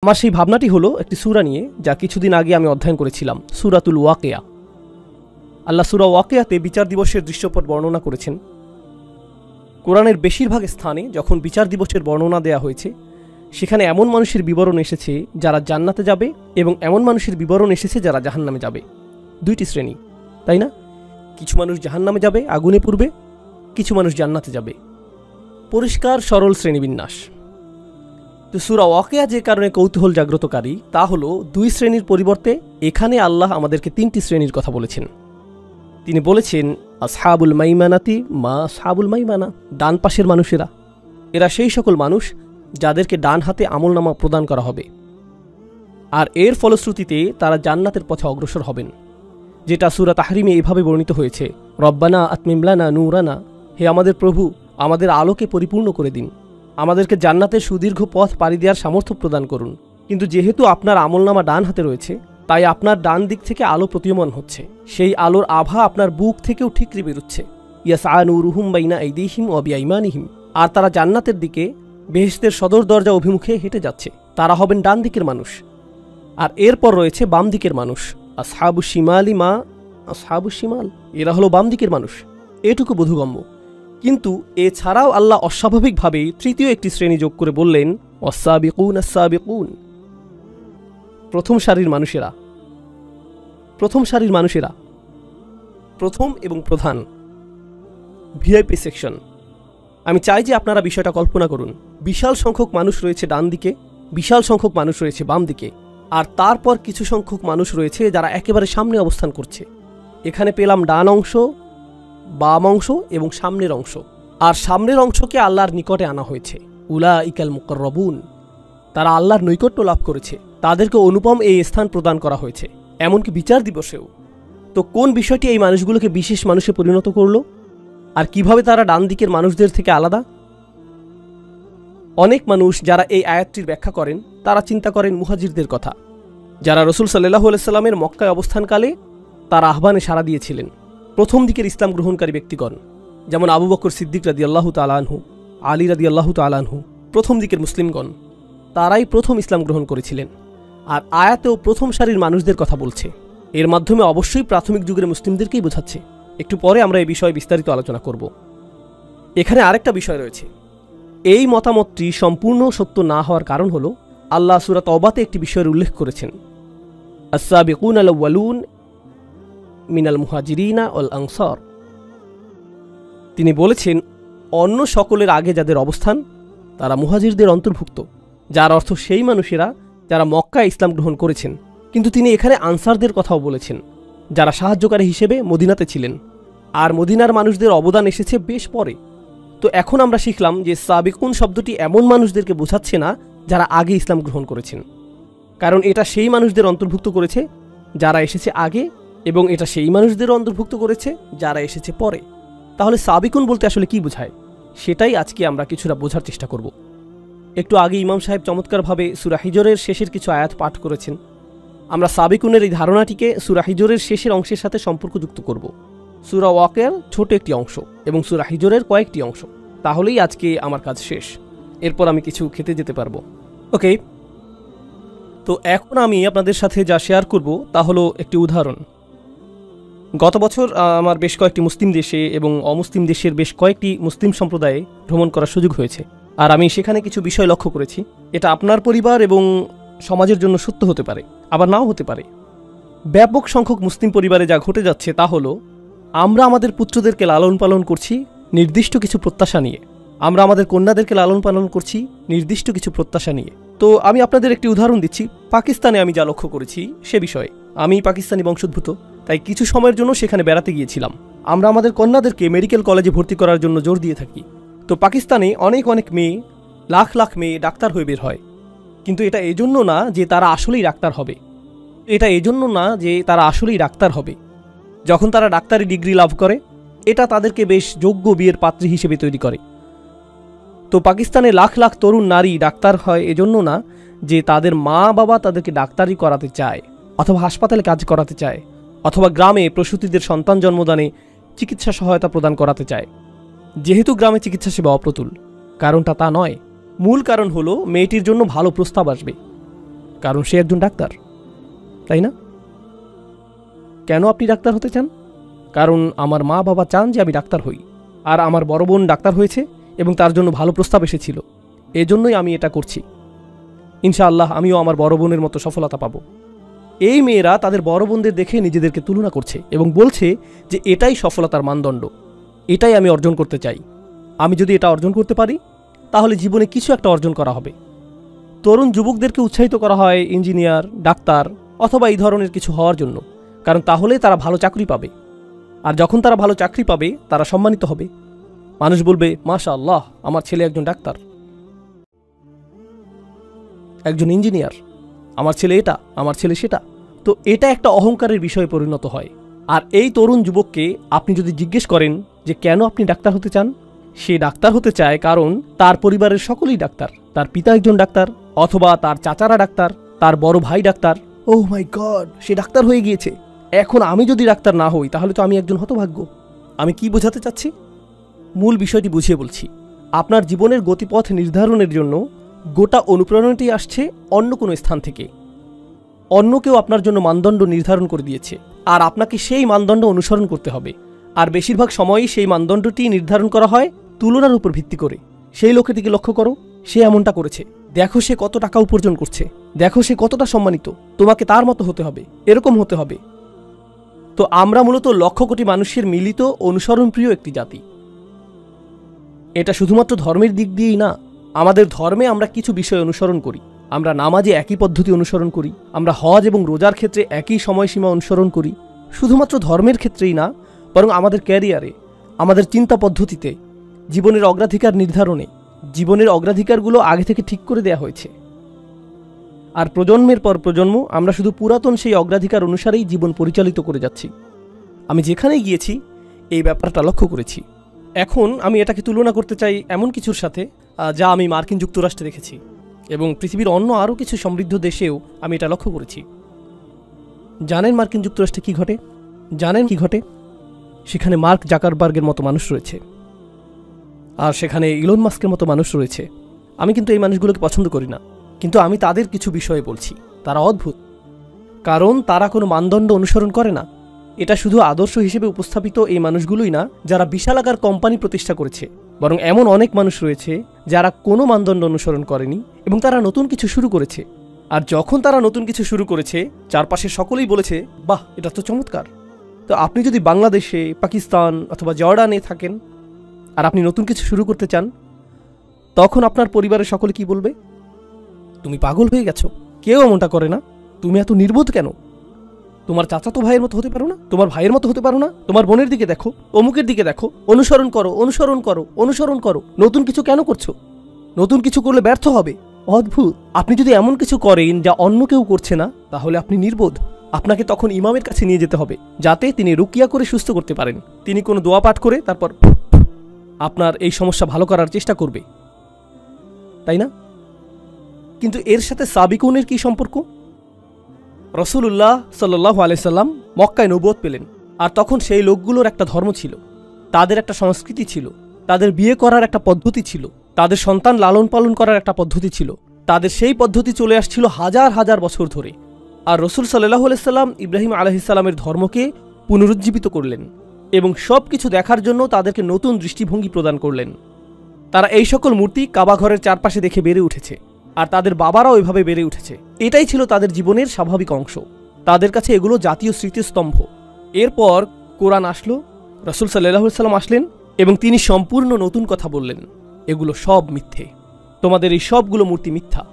আমার সেই ভাবনাটি হলো একটি সূরা নিয়ে, যা কিছুদিন আগে আমি অধ্যয়ন করেছিলাম, সূরাতুল ওয়াকিয়া। আল্লাহ সূরা ওয়াকিয়াতে বিচার দিবসের দৃশ্যপট বর্ণনা করেছেন। কোরআনের বেশিরভাগ স্থানে যখন বিচার দিবসের বর্ণনা দেয়া হয়েছে, সেখানে এমন মানুষের বিবরণ এসেছে যারা জান্নাতে যাবে এবং এমন মানুষের বিবরণ এসেছে যারা জাহান্নামে যাবে। দুইটি শ্রেণী, তাই না? কিছু মানুষ জাহান্নামে যাবে, আগুনে পুড়বে, কিছু মানুষ জান্নাতে যাবে। পরিষ্কার সরল শ্রেণীবিন্যাস। তো সূরা ওয়াকিয়া যে কারণে কৌতূহল জাগ্রতকারী তা হলো দুই শ্রেণীর পরিবর্তে এখানে আল্লাহ আমাদেরকে তিনটি শ্রেণীর কথা বলেছেন। তিনি বলেছেন আসহাবুল মাইমানাতি মা আসহাবুল মাইমানা, ডান পাশের মানুষেরা। এরা সেই সকল মানুষ যাদেরকে ডান হাতে আমলনামা প্রদান করা হবে, আর এর ফলশ্রুতিতে তারা জান্নাতের পথে অগ্রসর হবেন, যেটা সূরা তাহরিমে এইভাবে বর্ণিত হয়েছে, রব্বানা আতমিম লানা নূরানা, হে আমাদের প্রভু, আমাদের আলোকে পরিপূর্ণ করে দিন, আমাদেরকে জান্নাতের সুদীর্ঘ পথ পাড়ি দেওয়ার সামর্থ্য প্রদান করুন। কিন্তু যেহেতু আপনার আমলনামা ডান হাতে রয়েছে, তাই আপনার ডান দিক থেকে আলো প্রতীয়মান হচ্ছে, সেই আলোর আভা আপনার বুক থেকেও ঠিকরে বেরোচ্ছে। ইয়াসআ নূরুহুম বাইনা আইদিহিম ওয়া বিআইমানিহিম, আর তারা জান্নাতের দিকে বেহেশতের সদর দরজা অভিমুখে হেঁটে যাচ্ছে। তারা হবেন ডান দিকের মানুষ। আর এরপর রয়েছে বাম দিকের মানুষ, আসহাবুশ শিমালি মা আসহাবুশ শিমাল, এরা হলো বাম দিকের মানুষ। এটুকু বোধগম্য। কিন্তু এছাড়াও আল্লাহ অস্বাভাবিকভাবে তৃতীয় একটি শ্রেণী যোগ করে বললেন, ওয়াসসাবিকুন আসসাবিকুন, প্রথম সারির মানুষেরা। প্রথম সারির মানুষেরা, প্রথম এবং প্রধান, ভিআইপি সেকশন। আমি চাই যে আপনারা বিষয়টা কল্পনা করুন। বিশাল সংখ্যক মানুষ রয়েছে ডান দিকে, বিশাল সংখ্যক মানুষ রয়েছে বাম দিকে, আর তারপর কিছু সংখ্যক মানুষ রয়েছে যারা একেবারে সামনে অবস্থান করছে। এখানে পেলাম ডান অংশ, বাম অংশ এবং সামনের অংশ। আর সামনের অংশকে আল্লাহর নিকটে আনা হয়েছে, উলাইকাল মুকাররাবুন, তারা আল্লাহর নৈকট্য লাভ করেছে, তাদেরকে অনুপম এই স্থান প্রদান করা হয়েছে, এমনকি বিচার দিবসেও। তো কোন বিষয়টি এই মানুষগুলোকে বিশেষ মানুষে পরিণত করলো, আর কিভাবে তারা ডান দিকের মানুষদের থেকে আলাদা? অনেক মানুষ যারা এই আয়াতটির ব্যাখ্যা করেন, তারা চিন্তা করেন মুহাজিরদের কথা, যারা রাসূল সাল্লাল্লাহু আলাইহি সাল্লামের মক্কায় অবস্থানকালে তার আহ্বানে সাড়া দিয়েছিলেন। প্রথম দিকের ইসলাম গ্রহণকারী ব্যক্তিগণ, যেমন আবু বকর সিদ্দিক রাদিয়াল্লাহু তাআলা আনহু, আলী রাদিয়াল্লাহু তাআলা আনহু, প্রথম দিকের মুসলিমগণ, তারাই প্রথম ইসলাম গ্রহণ করেছিলেন। আর আয়াতেও প্রথম সারির মানুষদের কথা বলছে। এর মাধ্যমে অবশ্যই প্রাথমিক যুগের মুসলিমদেরকেই বোঝাচ্ছে। একটু পরে আমরা এই বিষয়ে বিস্তারিত আলোচনা করব। এখানে আরেকটা বিষয় রয়েছে। এই মতামতটি সম্পূর্ণ সত্য না হওয়ার কারণ হলো, আল্লাহ সূরা তাওবাতে একটি বিষয়ের উল্লেখ করেছেন, আস-সাবিকুনা আল-আউয়ালুন মিনাল মুহাজিরিনা ওয়াল আনসার। তিনি বলেছেন, অন্য সকলের আগে যাদের অবস্থান তারা মুহাজিরদের অন্তর্ভুক্ত, যার অর্থ সেই মানুষেরা যারা মক্কায় ইসলাম গ্রহণ করেছেন। কিন্তু তিনি এখানে আনসারদের কথাও বলেছেন, যারা সাহায্যকারী হিসেবে মদিনাতে ছিলেন, আর মদিনার মানুষদের অবদান এসেছে বেশ পরে। তো এখন আমরা শিখলাম যে সাবিকুন শব্দটি এমন মানুষদেরকে বোঝাচ্ছে না যারা আগে ইসলাম গ্রহণ করেছেন, কারণ এটা সেই মানুষদের অন্তর্ভুক্ত করেছে যারা এসেছে আগে, এবং এটা সেই মানুষদের অন্তর্ভুক্ত করেছে যারা এসেছে পরে। তাহলে সাবিকুন বলতে আসলে কি বোঝায়, সেটাই আজকে আমরা কিছুটা বোঝার চেষ্টা করব। একটু আগে ইমাম সাহেব চমৎকারভাবে সূরা হিজরের শেষের কিছু আয়াত পাঠ করেছেন। আমরা সাবিকুনের এই ধারণাটিকে সূরা হিজরের শেষের অংশের সাথে সম্পর্কযুক্ত করব। সূরা ওয়াকিয়ার ছোট একটি অংশ এবং সূরা হিজরের কয়েকটি অংশ, তাহলেই আজকে আমার কাজ শেষ। এরপর আমি কিছু খেতে যেতে পারবো। ওকে, তো এখন আমি আপনাদের সাথে যা শেয়ার করব তা হলো একটি উদাহরণ। গত বছর আমার বেশ কয়েকটি মুসলিম দেশে এবং অমুসলিম দেশের বেশ কয়েকটি মুসলিম সম্প্রদায়ে ভ্রমণ করার সুযোগ হয়েছে, আর আমি সেখানে কিছু বিষয় লক্ষ্য করেছি। এটা আপনার পরিবার এবং সমাজের জন্য সত্য হতে পারে, আবার নাও হতে পারে। ব্যাপক সংখ্যক মুসলিম পরিবারে যা ঘটে যাচ্ছে তা হলো, আমরা আমাদের পুত্রদেরকে লালন পালন করছি নির্দিষ্ট কিছু প্রত্যাশা নিয়ে, আমরা আমাদের কন্যাদেরকে লালন পালন করছি নির্দিষ্ট কিছু প্রত্যাশা নিয়ে। তো আমি আপনাদের একটি উদাহরণ দিচ্ছি। পাকিস্তানে আমি যা লক্ষ্য করেছি সে বিষয়ে। আমি পাকিস্তানি বংশোদ্ভূত, তাই কিছু সময়ের জন্য সেখানে বেড়াতে গিয়েছিলাম। আমরা আমাদের কন্যাদেরকে মেডিকেল কলেজে ভর্তি করার জন্য জোর দিয়ে থাকি। তো পাকিস্তানে অনেক অনেক মেয়ে, লাখ লাখ মেয়ে ডাক্তার হয়ে বের হয়, কিন্তু এটা এজন্য না যে তারা আসলেই ডাক্তার হবে। যখন তারা ডাক্তারি ডিগ্রি লাভ করে, এটা তাদেরকে বেশ যোগ্য বিয়ের পাত্রী হিসেবে তৈরি করে। তো পাকিস্তানে লাখ লাখ তরুণ নারী ডাক্তার হয় এজন্য না যে তাদের মা বাবা তাদেরকে ডাক্তারি করাতে চায়, অথবা হাসপাতালে কাজ করাতে চায়, অথবা গ্রামে প্রসূতিদের সন্তান জন্মদানে চিকিৎসা সহায়তা প্রদান করাতে চায়। যেহেতু গ্রামে চিকিৎসা সেবা অপ্রতুল, কারণটা তা নয়। মূল কারণ হলো মেয়েটির জন্য ভালো প্রস্তাব আসবে। কারণ সে একজন ডাক্তার, তাই না? কেন আপনি ডাক্তার হতে চান? কারণ আমার মা বাবা চান যে আমি ডাক্তার হই, আর আমার বড় বোন ডাক্তার হয়েছে এবং তার জন্য ভালো প্রস্তাব এসেছিল। এজন্যই আমি এটা করছি। ইনশাআল্লাহ আমিও আমার বড় বোনের মতো সফলতা পাব। এই মেয়েরা তাদের বড় বোনদের দেখে নিজেদেরকে তুলনা করছে এবং বলছে যে এটাই সফলতার মানদণ্ড, এটাই আমি অর্জন করতে চাই। আমি যদি এটা অর্জন করতে পারি তাহলে জীবনে কিছু একটা অর্জন করা হবে। তরুণ যুবকদেরকে উৎসাহিত করা হয় ইঞ্জিনিয়ার, ডাক্তার অথবা এই ধরনের কিছু হওয়ার জন্য, কারণ তাহলে তারা ভালো চাকরি পাবে। আর যখন তারা ভালো চাকরি পাবে তারা সম্মানিত হবে। মানুষ বলবে, মাশাআল্লাহ, আমার ছেলে একজন ডাক্তার, একজন ইঞ্জিনিয়ার, আমার ছেলে এটা, আমার ছেলে সেটা। তো এটা একটা অহংকারের বিষয়ে পরিণত হয়। আর এই তরুণ যুবককে আপনি যদি জিজ্ঞেস করেন যে কেন আপনি ডাক্তার হতে চান, সে ডাক্তার হতে চায় কারণ তার পরিবারের সকলেই ডাক্তার। তার পিতা একজন ডাক্তার, অথবা তার চাচারা ডাক্তার, তার বড় ভাই ডাক্তার। ওহ মাই গড, সে ডাক্তার হয়ে গিয়েছে। এখন আমি যদি ডাক্তার না হই তাহলে তো আমি একজন হতভাগ্য। আমি কি বোঝাতে চাচ্ছি? মূল বিষয়টি বুঝিয়ে বলছি। আপনার জীবনের গতিপথ নির্ধারণের জন্য গোটা অনুপ্রেরণাটি আসছে অন্য কোনো স্থান থেকে। অন্য কেউ আপনার জন্য মানদণ্ড নির্ধারণ করে দিয়েছে, আর আপনাকে সেই মানদণ্ড অনুসরণ করতে হবে। আর বেশিরভাগ সময়ই সেই মানদণ্ডটি নির্ধারণ করা হয় তুলনার উপর ভিত্তি করে। সেই লোকটিকে লক্ষ্য করো, সে এমনটা করেছে, দেখো সে কত টাকা উপার্জন করছে, দেখো সে কতটা সম্মানিত, তোমাকে তার মতো হতে হবে, এরকম হতে হবে। তো আমরা মূলত লক্ষ কোটি মানুষের মিলিত অনুসরণপ্রিয় একটি জাতি। এটা শুধুমাত্র ধর্মের দিক দিয়েই না, আমাদের ধর্মে আমরা কিছু বিষয় অনুসরণ করি। আমরা নামাজে একই পদ্ধতি অনুসরণ করি, আমরা হজ এবং রোজার ক্ষেত্রে একই সময়সীমা অনুসরণ করি। শুধুমাত্র ধর্মের ক্ষেত্রেই না, বরং আমাদের ক্যারিয়ারে, আমাদের চিন্তা পদ্ধতিতে, জীবনের অগ্রাধিকার নির্ধারণে, জীবনের অগ্রাধিকারগুলো আগে থেকে ঠিক করে দেয়া হয়েছে। আর প্রজন্মের পর প্রজন্ম আমরা শুধু পুরাতন সেই অগ্রাধিকার অনুসারেই জীবন পরিচালিত করে যাচ্ছি। আমি যেখানেই গিয়েছি এই ব্যাপারটা লক্ষ্য করেছি। এখন আমি এটাকে তুলনা করতে চাই এমন কিছুর সাথে যা আমি মার্কিন যুক্তরাষ্ট্রে দেখেছি, এবং পৃথিবীর অন্য আরও কিছু সমৃদ্ধ দেশেও আমি এটা লক্ষ্য করেছি। জানেন মার্কিন যুক্তরাষ্ট্রে কি ঘটে? জানেন কি ঘটে? সেখানে মার্ক জাকারবার্গের মতো মানুষ রয়েছে, আর সেখানে ইলন মাস্কের মতো মানুষ রয়েছে। আমি কিন্তু এই মানুষগুলোকে পছন্দ করি না, কিন্তু আমি তাদের কিছু বিষয়ে বলছি। তারা অদ্ভুত, কারণ তারা কোনো মানদণ্ড অনুসরণ করে না। এটা শুধু আদর্শ হিসেবে উপস্থাপিত এই মানুষগুলোই না যারা বিশালাকার কোম্পানি প্রতিষ্ঠা করেছে, বরং এমন অনেক মানুষ রয়েছে যারা কোনো মানদণ্ড অনুসরণ করেনি এবং তারা নতুন কিছু শুরু করেছে। আর যখন তারা নতুন কিছু শুরু করেছে, চারপাশে সকলেই বলেছে, বাহ, এটা তো চমৎকার। তো আপনি যদি বাংলাদেশে, পাকিস্তান অথবা জর্ডানে থাকেন আর আপনি নতুন কিছু শুরু করতে চান, তখন আপনার পরিবারের সকলে কি বলবে? তুমি পাগল হয়ে গেছো, কেউ এমনটা করে না, তুমি এত নির্বোধ কেন? তোমার চাচাতো ভাইয়ের মতো হতে পারো না? তোমার ভাইয়ের মতো হতে পারো না? তোমার বোনের দিকে দেখো, অমুকের দিকে দেখো, অনুসরণ করো, অনুসরণ করো, অনুসরণ করো। নতুন কিছু কেন করছো? নতুন কিছু করলে ব্যর্থ হবে। অদ্ভুত। আপনি যদি এমন কিছু করেন যা অন্য কেউ করছে না, তাহলে আপনি নির্বোধ। আপনাকে তখন ইমামের কাছে নিয়ে যেতে হবে, যাতে তিনি রুকিয়া করে সুস্থ করতে পারেন। তিনি কোনো দোয়া পাঠ করে তারপর আপনার এই সমস্যা ভালো করার চেষ্টা করবে, তাই না? কিন্তু এর সাথে সাবিকুনের কি সম্পর্ক? রাসূলুল্লাহ সাল্লাল্লাহু আলাইহি সাল্লাম মক্কায় নবুয়ত পেলেন, আর তখন সেই লোকগুলোর একটা ধর্ম ছিল, তাদের একটা সংস্কৃতি ছিল, তাদের বিয়ে করার একটা পদ্ধতি ছিল, তাদের সন্তান লালন পালন করার একটা পদ্ধতি ছিল। তাদের সেই পদ্ধতি চলে আসছিল হাজার হাজার বছর ধরে। আর রাসূল সাল্লাল্লাহু আলাইহি সাল্লাম ইব্রাহিম আলাইহিস সালামের ধর্মকে পুনরুজ্জীবিত করলেন এবং সব কিছু দেখার জন্য তাদেরকে নতুন দৃষ্টিভঙ্গি প্রদান করলেন। তারা এই সকল মূর্তি কাবা ঘরের চারপাশে দেখে বেড়ে উঠেছে, আর তাদের বাবারাও এভাবে বেড়ে উঠেছে। এটাই ছিল তাদের জীবনের স্বাভাবিক অংশ। তাদের কাছে এগুলো জাতীয় স্মৃতিস্তম্ভ। এরপর কোরআন আসলো, রাসূল সাল্লাল্লাহু আলাইহি সাল্লাম আসলেন এবং তিনি সম্পূর্ণ নতুন কথা বললেন। এগুলো সব মিথ্যে, তোমাদের এই সবগুলো মূর্তি মিথ্যা।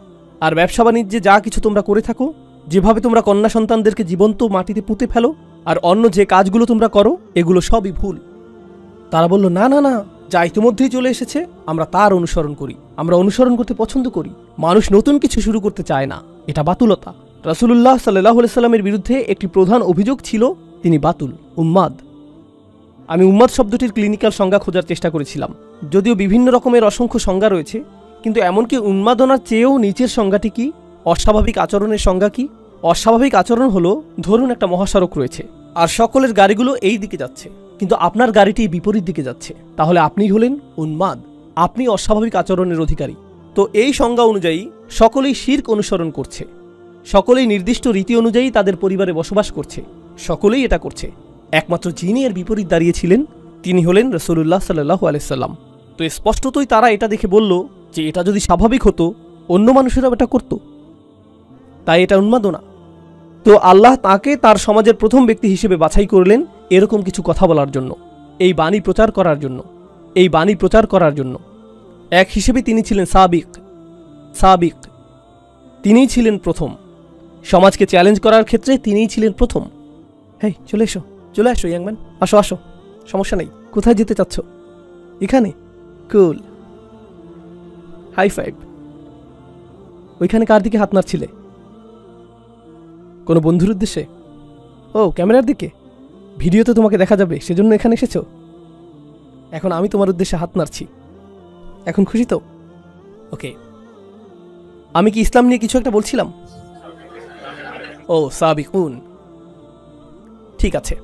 আর ব্যবসা বাণিজ্যে যা কিছু তোমরা করে থাকো, যেভাবে তোমরা কন্যা সন্তানদেরকে জীবন্ত মাটিতে পুঁতে ফেলো, আর অন্য যে কাজগুলো তোমরা করো, এগুলো সবই ভুল। তারা বলল, না না না, যা ইতিমধ্যেই চলে এসেছে আমরা তার অনুসরণ করি, আমরা অনুসরণ করতে পছন্দ করি। মানুষ নতুন কিছু শুরু করতে চায় না, এটা বাতুলতা। রাসূলুল্লাহ সাল্লাল্লাহু আলাইহি সাল্লামের বিরুদ্ধে একটি প্রধান অভিযোগ ছিল, তিনি বাতুল, উম্মাদ। আমি উম্মাদ শব্দটির ক্লিনিক্যাল সংজ্ঞা খোঁজার চেষ্টা করেছিলাম, যদিও বিভিন্ন রকমের অসংখ্য সংজ্ঞা রয়েছে, কিন্তু এমনকি উন্মাদনার চেয়েও নিচের সংজ্ঞাটি কি? অস্বাভাবিক আচরণের সংজ্ঞা কি? অস্বাভাবিক আচরণ হলো, ধরুন একটা মহাসড়ক রয়েছে আর সকলের গাড়িগুলো এই দিকে যাচ্ছে, কিন্তু আপনার গাড়িটি বিপরীত দিকে যাচ্ছে, তাহলে আপনি হলেন উন্মাদ, আপনি অস্বাভাবিক আচরণের অধিকারী। তো এই সংজ্ঞা অনুযায়ী সকলেই শিরক অনুসরণ করছে। সকলেই নির্দিষ্ট রীতি অনুযায়ী তাদের পরিবারে বসবাস করছে, সকলেই এটা করছে। একমাত্র যিনি এর বিপরীত দাঁড়িয়েছিলেন তিনি হলেন রাসূলুল্লাহ সাল্লাল্লাহু আলাইহি সাল্লাম। তো স্পষ্টতই তারা এটা দেখে বলল যে এটা যদি স্বাভাবিক হতো অন্য মানুষেরাও এটা করত, তাই এটা উন্মাদনা। তো আল্লাহ তাকে তার সমাজের প্রথম ব্যক্তি হিসেবে বাছাই করলেন এরকম কিছু কথা বলার জন্য, এই বাণী প্রচার করার জন্য, এই বাণী প্রচার করার জন্য। এক হিসেবে তিনি ছিলেন সাবিক, তিনিই ছিলেন প্রথম। সমাজকে চ্যালেঞ্জ করার ক্ষেত্রে তিনিই ছিলেন প্রথম। হেই, চলে আসো ইয়াংম্যান, আসো, সমস্যা নেই। কোথায় যেতে চাচ্ছ? এখানে? কুল, হাই ফাইভ। ওইখানে কার দিকে হাত নাড়ছিলে? কোনো বন্ধুর উদ্দেশ্যে? ও, ক্যামেরার দিকে? ভিডিওতে তোমাকে দেখা যাবে সেজন্য এখানে এসেছো? এখন আমি তোমার উদ্দেশ্যে হাত নাড়ছি, এখন খুশি তো? ওকে, আমি কি ইসলাম নিয়ে কিছু একটা বলছিলাম? ও, সাবিকুন, ঠিক আছে।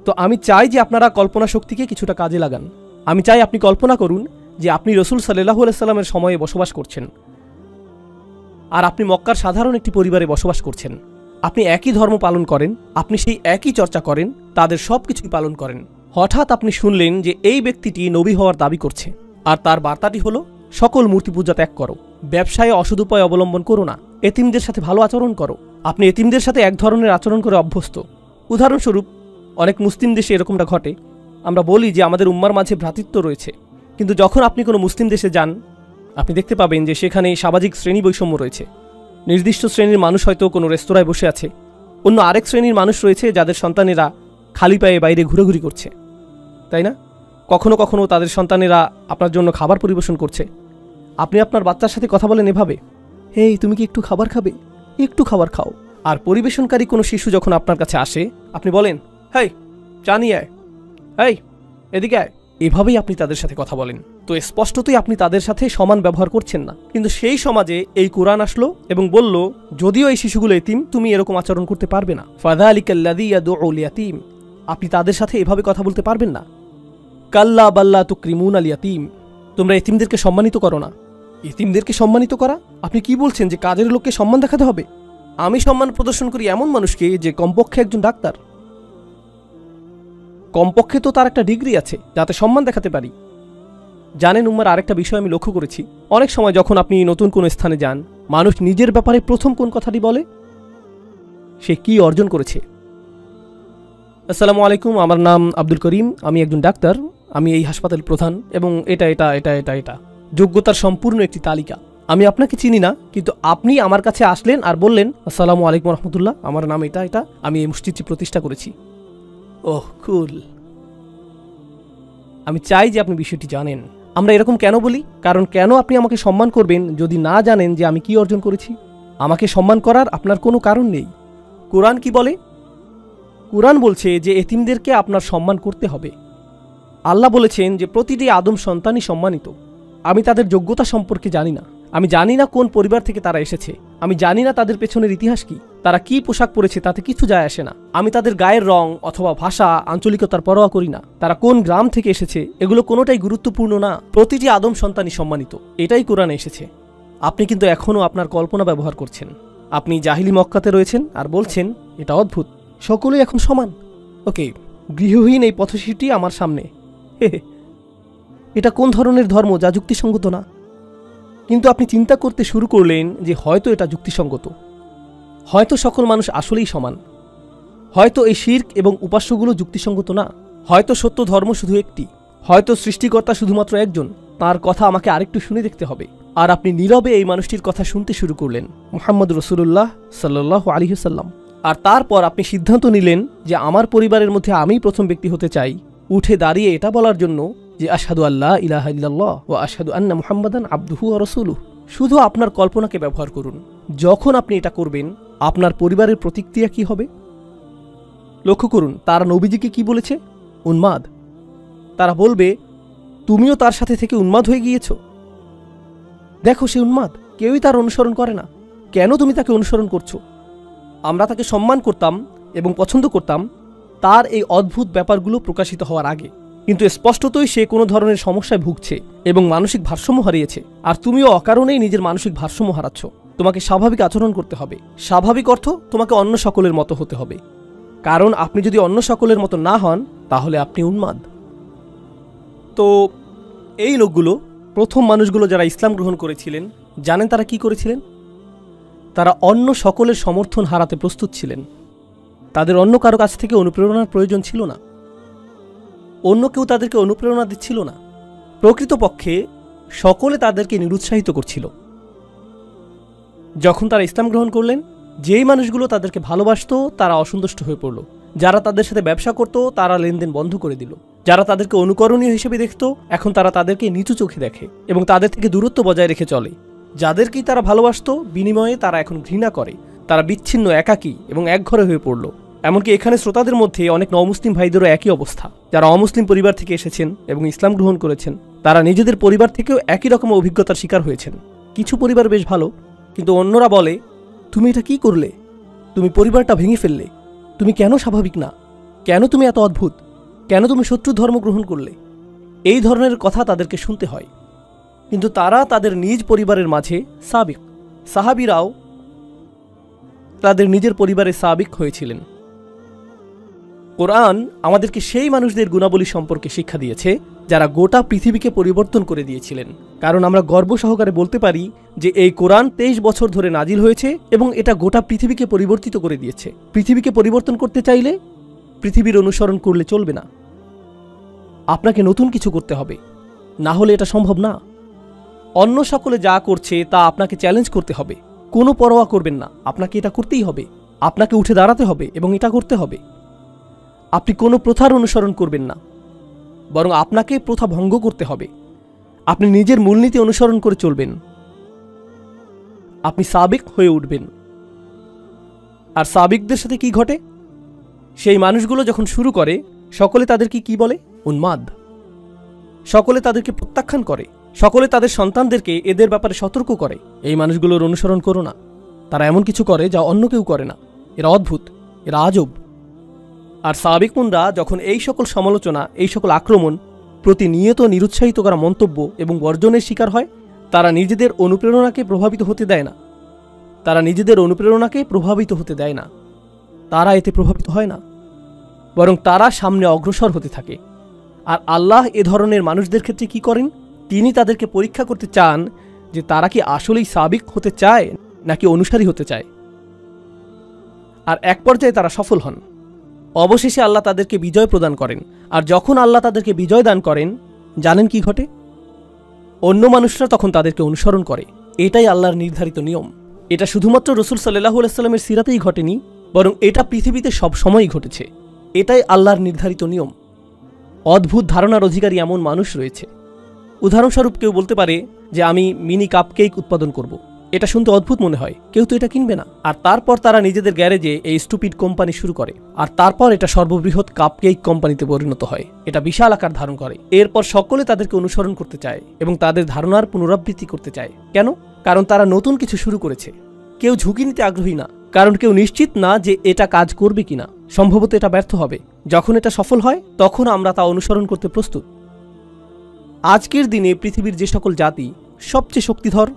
তো আমি চাই যে আপনারা কল্পনা শক্তিকে কিছুটা কাজে লাগান। আমি চাই আপনি কল্পনা করুন যে আপনি রাসূল সাল্লাল্লাহু আলাইহি সাল্লামের সময়ে বসবাস করছেন, আর আপনি মক্কার সাধারণ একটি পরিবারে বসবাস করছেন। আপনি একই ধর্ম পালন করেন, আপনি সেই একই চর্চা করেন, তাদের সব কিছুই পালন করেন। হঠাৎ আপনি শুনলেন যে এই ব্যক্তিটি নবী হওয়ার দাবি করছে, আর তার বার্তাটি হলো সকল মূর্তি পূজা ত্যাগ করো, ব্যবসায়ে অসদুপায় অবলম্বন করো না, এতিমদের সাথে ভালো আচরণ করো। আপনি এতিমদের সাথে এক ধরনের আচরণ করে অভ্যস্ত। উদাহরণস্বরূপ, অনেক মুসলিম দেশে এরকমটা ঘটে। আমরা বলি যে আমাদের উম্মার মাঝে ভ্রাতৃত্ব রয়েছে, কিন্তু যখন আপনি কোনো মুসলিম দেশে যান আপনি দেখতে পাবেন যে সেখানে সামাজিক শ্রেণী বৈষম্য রয়েছে। নির্দিষ্ট শ্রেণীর মানুষ হয়তো কোনো রেস্তোরাঁয় বসে আছে, অন্য আরেক শ্রেণীর মানুষ রয়েছে যাদের সন্তানেরা খালি পায়ে বাইরে ঘুরেঘুরি করছে, তাই না? কখনো কখনো তাদের সন্তানেরা আপনার জন্য খাবার পরিবেশন করছে। আপনি আপনার বাচ্চার সাথে কথা বলেন এভাবে, হেই, তুমি কি একটু খাবার খাবে? একটু খাবার খাও। আর পরিবেশনকারী কোনো শিশু যখন আপনার কাছে আসে আপনি বলেন, হেই, চা নিয়ে আয়, হেই, এদিকে আয়। এভাবেই আপনি তাদের সাথে কথা বলেন। তো স্পষ্টতই আপনি তাদের সাথে সমান ব্যবহার করছেন না। কিন্তু সেই সমাজে এই কোরআন আসলো এবং বলল, যদিও এই শিশুগুলো এতিম, তুমি এরকম আচরণ করতে পারবে না। ফাযালিকাল্লাযী ইয়াদউল ইয়াতীম, আপনি তাদের সাথে এভাবে কথা বলতে পারবেন না। কাল্লা বাল্লা তুকরিমুনাল ইয়াতীম, তোমরা এতিমদেরকে সম্মানিত করো না। এতিমদেরকে সম্মানিত করা? আপনি কি বলছেন যে কাজের লোককে সম্মান দেখাতে হবে? আমি সম্মান প্রদর্শন করি এমন মানুষকে যে কমপক্ষে একজন ডাক্তার, কমপক্ষে তো তার একটা ডিগ্রি আছে, যাতে সম্মান দেখাতে পারি। জানেন উম্মার আরেকটা বিষয় আমি লক্ষ্য করেছি, অনেক সময় যখন আপনি নতুন কোনো স্থানে যান, মানুষ নিজের ব্যাপারে প্রথম কোন কথাটি বলে? সে কি অর্জন করেছে। আসসালামু আলাইকুম, আমার নাম আব্দুল করিম, আমি একজন ডাক্তার, আমি এই হাসপাতাল প্রধান, এবং এটা এটা এটা এটা এটা যোগ্যতার সম্পূর্ণ একটি তালিকা। আমি আপনাকে চিনি না, কিন্তু আপনি আমার কাছে আসলেন আর বললেন, আসসালামু আলাইকুম রহমতুল্লাহ, আমার নাম এটা এটা, আমি এই মসজিদটি প্রতিষ্ঠা করেছি। ওহ, কুল। আমি চাই যে আপনি বিষয়টি জানেন। আমরা এরকম কেন বলি? কারণ কেন আপনি আমাকে সম্মান করবেন যদি না জানেন যে আমি কি অর্জন করেছি? আমাকে সম্মান করার আপনার কোনো কারণ নেই। কোরআন কি বলে? কোরআন বলছে যে এতিমদেরকে আপনার সম্মান করতে হবে। আল্লাহ বলেছেন যে প্রতিটি আদম সন্তানই সম্মানিত। আমি তাদের যোগ্যতা সম্পর্কে জানি না, আমি জানি না কোন পরিবার থেকে তারা এসেছে, আমি জানি না তাদের পেছনের ইতিহাস কি, তারা কি পোশাক পরেছে তাতে কিছু যায় আসে না। আমি তাদের গায়ের রং অথবা ভাষা, আঞ্চলিকতার পরোয়া করি না। তারা কোন গ্রাম থেকে এসেছে এগুলো কোনোটাই গুরুত্বপূর্ণ না। প্রতিটি আদম সন্তানই সম্মানিত, এটাই কোরআনে এসেছে। আপনি কিন্তু এখনও আপনার কল্পনা ব্যবহার করছেন। আপনি জাহিলি মক্কাতে রয়েছেন আর বলছেন এটা অদ্ভুত, সকলেই এখন সমান। ওকে, গৃহহীন এই পথশিশুটি আমার সামনে, এটা কোন ধরনের ধর্ম যা যুক্তিসঙ্গত না? কিন্তু আপনি চিন্তা করতে শুরু করলেন যে হয়তো এটা যুক্তিসঙ্গত, হয়তো সকল মানুষ আসলেই সমান, হয়তো এই শিরক এবং উপাস্যগুলো যুক্তিসঙ্গত না, হয়তো সত্য ধর্ম শুধু একটি, হয়তো সৃষ্টিকর্তা শুধুমাত্র একজন, তার কথা আমাকে আরেকটু শুনে দেখতে হবে। আর আপনি নীরবে এই মানুষটির কথা শুনতে শুরু করলেন, মুহাম্মদ রাসূলুল্লাহ সাল্লাল্লাহু আলাইহি ওয়াসাল্লাম। আর তারপর আপনি সিদ্ধান্ত নিলেন যে আমার পরিবারের মধ্যে আমিই প্রথম ব্যক্তি হতে চাই, উঠে দাঁড়িয়ে এটা বলার জন্য যে আশহাদু আল্লা ইলাহা ইল্লাল্লাহ ওয়া আশহাদু আন্না মুহাম্মাদান আবদুহু ওয়া রাসূলুহু। শুধু আপনার কল্পনাকে ব্যবহার করুন। যখন আপনি এটা করবেন, আপনার পরিবারের প্রতিক্রিয়া কি হবে? লক্ষ্য করুন, তারা নবীজিকে কি বলেছে? উন্মাদ। তারা বলবে, তুমিও তার সাথে থেকে উন্মাদ হয়ে গিয়েছ। দেখো, সে উন্মাদ, কেউই তার অনুসরণ করে না। কেন তুমি তাকে অনুসরণ করছো? আমরা তাকে সম্মান করতাম এবং পছন্দ করতাম তার এই অদ্ভুত ব্যাপারগুলো প্রকাশিত হওয়ার আগে, কিন্তু স্পষ্টতই সে কোনো ধরনের সমস্যায় ভুগছে এবং মানসিক ভারসাম্য হারিয়েছে। আর তুমিও অকারণেই নিজের মানসিক ভারসাম্য হারাচ্ছ। তোমাকে স্বাভাবিক আচরণ করতে হবে। স্বাভাবিক অর্থ তোমাকে অন্য সকলের মতো হতে হবে, কারণ আপনি যদি অন্য সকলের মতো না হন তাহলে আপনি উন্মাদ। তো এই লোকগুলো, প্রথম মানুষগুলো যারা ইসলাম গ্রহণ করেছিলেন, জানেন তারা কি করেছিলেন? তারা অন্য সকলের সমর্থন হারাতে প্রস্তুত ছিলেন। তাদের অন্য কারো কাছ থেকে অনুপ্রেরণার প্রয়োজন ছিল না, অন্য কেউ তাদেরকে অনুপ্রেরণা দিচ্ছিল না। প্রকৃতপক্ষে সকলে তাদেরকে নিরুৎসাহিত করছিল। যখন তারা ইসলাম গ্রহণ করলেন, যেই মানুষগুলো তাদেরকে ভালোবাসত তারা অসন্তুষ্ট হয়ে পড়ল। যারা তাদের সাথে ব্যবসা করত তারা লেনদেন বন্ধ করে দিল। যারা তাদেরকে অনুকরণীয় হিসেবে দেখত এখন তারা তাদেরকে নিচু চোখে দেখে এবং তাদের থেকে দূরত্ব বজায় রেখে চলে। যাদেরকেই তারা ভালোবাসত বিনিময়ে তারা এখন ঘৃণা করে। তারা বিচ্ছিন্ন, একাকী এবং একঘরে হয়ে পড়ল। এমনকি এখানে শ্রোতাদের মধ্যে অনেক অমুসলিম ভাইদেরও একই অবস্থা। যারা অমুসলিম পরিবার থেকে এসেছেন এবং ইসলাম গ্রহণ করেছেন, তারা নিজেদের পরিবার থেকেও একই রকম অভিজ্ঞতার শিকার হয়েছেন। কিছু পরিবার বেশ ভালো, কিন্তু অন্যরা বলে, তুমি এটা কি করলে? তুমি পরিবারটা ভেঙে ফেললে। তুমি কেন স্বাভাবিক না? কেন তুমি এত অদ্ভুত? কেন তুমি শত্রু ধর্ম গ্রহণ করলে? এই ধরনের কথা তাদেরকে শুনতে হয়। কিন্তু তারা তাদের নিজ পরিবারের মাঝে সাবিক। সাহাবীরাও তাদের নিজের পরিবারে সাবিক হয়েছিলেন। কোরআন আমাদেরকে সেই মানুষদের গুণাবলী সম্পর্কে শিক্ষা দিয়েছে যারা গোটা পৃথিবীকে পরিবর্তন করে দিয়েছিলেন। কারণ আমরা গর্ব সহকারে বলতে পারি যে এই কোরআন 23 বছর ধরে নাজিল হয়েছে এবং এটা গোটা পৃথিবীকে পরিবর্তিত করে দিয়েছে। পৃথিবীকে পরিবর্তন করতে চাইলে পৃথিবীর অনুসরণ করলে চলবে না, আপনাকে নতুন কিছু করতে হবে, না হলে এটা সম্ভব না। অন্য সকলে যা করছে তা আপনাকে চ্যালেঞ্জ করতে হবে। কোনো পরোয়া করবেন না, আপনাকে এটা করতেই হবে। আপনাকে উঠে দাঁড়াতে হবে এবং এটা করতে হবে। আপনি কোনো প্রথার অনুসরণ করবেন না, বরং আপনাকে প্রথা ভঙ্গ করতে হবে। আপনি নিজের মূলনীতি অনুসরণ করে চলবেন। আপনি সাবিক হয়ে উঠবেন। আর সাবিকদের সাথে কি ঘটে? সেই মানুষগুলো যখন শুরু করে, সকলে তাদেরকে কি বলে? উন্মাদ। সকলে তাদেরকে প্রত্যাখ্যান করে। সকলে তাদের সন্তানদেরকে এদের ব্যাপারে সতর্ক করে, এই মানুষগুলোর অনুসরণ করো না। তারা এমন কিছু করে যা অন্য কেউ করে না। এরা অদ্ভুত, এরা আজব। আর সাবিকুনরা যখন এই সকল সমালোচনা, এই সকল আক্রমণ, প্রতিনিয়ত নিরুৎসাহিত করা মন্তব্য এবং বর্জনের শিকার হয়, তারা নিজেদের অনুপ্রেরণাকে প্রভাবিত হতে দেয় না। তারা নিজেদের অনুপ্রেরণাকে প্রভাবিত হতে দেয় না। তারা এতে প্রভাবিত হয় না, বরং তারা সামনে অগ্রসর হতে থাকে। আর আল্লাহ এ ধরনের মানুষদের ক্ষেত্রে কি করেন? তিনি তাদেরকে পরীক্ষা করতে চান যে তারা কি আসলেই সাবিক হতে চায় নাকি অনুসারী হতে চায়। আর এক পর্যায়ে তারা সফল হন। অবশেষে আল্লাহ তাদেরকে বিজয় প্রদান করেন। আর যখন আল্লাহ তাদেরকে বিজয় দান করেন, জানেন কি ঘটে? অন্য মানুষরা তখন তাদেরকে অনুসরণ করে। এটাই আল্লাহর নির্ধারিত নিয়ম। এটা শুধুমাত্র রাসূল সাল্লাল্লাহু আলাইহি ওয়াসাল্লামের সিরাতেই ঘটেনি, বরং এটা পৃথিবীতে সব সময়ই ঘটেছে। এটাই আল্লাহর নির্ধারিত নিয়ম। অদ্ভুত ধারণার অধিকারী এমন মানুষ রয়েছে। উদাহরণস্বরূপ কেউ বলতে পারে যে আমি মিনি কাপকেক উৎপাদন করব। এটা শুনতে অদ্ভুত মনে হয়, কেউ তো এটা কিনবে না। আর তারপর তারা নিজেদের গ্যারেজে এই স্টুপিড কোম্পানি শুরু করে। আর তারপর এটা সর্ববৃহৎ কাপকেক কোম্পানিতে পরিণত হয়। এটা বিশাল আকার ধারণ করে। এরপর সকলে তাদেরকে অনুসরণ করতে চায় এবং তাদের ধারণার পুনরাবৃত্তি করতে চায়। কেন? কারণ তারা নতুন কিছু শুরু করেছে। কেউ ঝুঁকি নিতে আগ্রহী না, কারণ কেউ নিশ্চিত না যে এটা কাজ করবে কিনা। সম্ভবত এটা ব্যর্থ হবে। যখন এটা সফল হয় তখন আমরা তা অনুসরণ করতে প্রস্তুত। আজকের দিনে পৃথিবীর যে সকল জাতি সবচেয়ে শক্তিধর,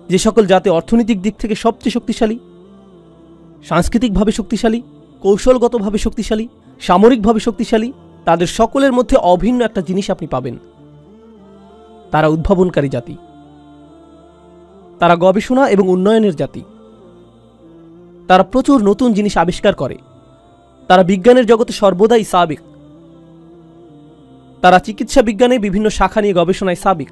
যে সকল জাতি অর্থনৈতিক দিক থেকে সবচেয়ে শক্তিশালী, সাংস্কৃতিকভাবে শক্তিশালী, কৌশলগতভাবে শক্তিশালী, সামরিকভাবে শক্তিশালী, তাদের সকলের মধ্যে অভিন্ন একটা জিনিস আপনি পাবেন। তারা উদ্ভাবনকারী জাতি। তারা গবেষণা এবং উন্নয়নের জাতি। তারা প্রচুর নতুন জিনিস আবিষ্কার করে। তারা বিজ্ঞানের জগতে সর্বদাই সাবিক। তারা চিকিৎসা বিজ্ঞানে বিভিন্ন শাখা নিয়ে গবেষণায় সাবিক।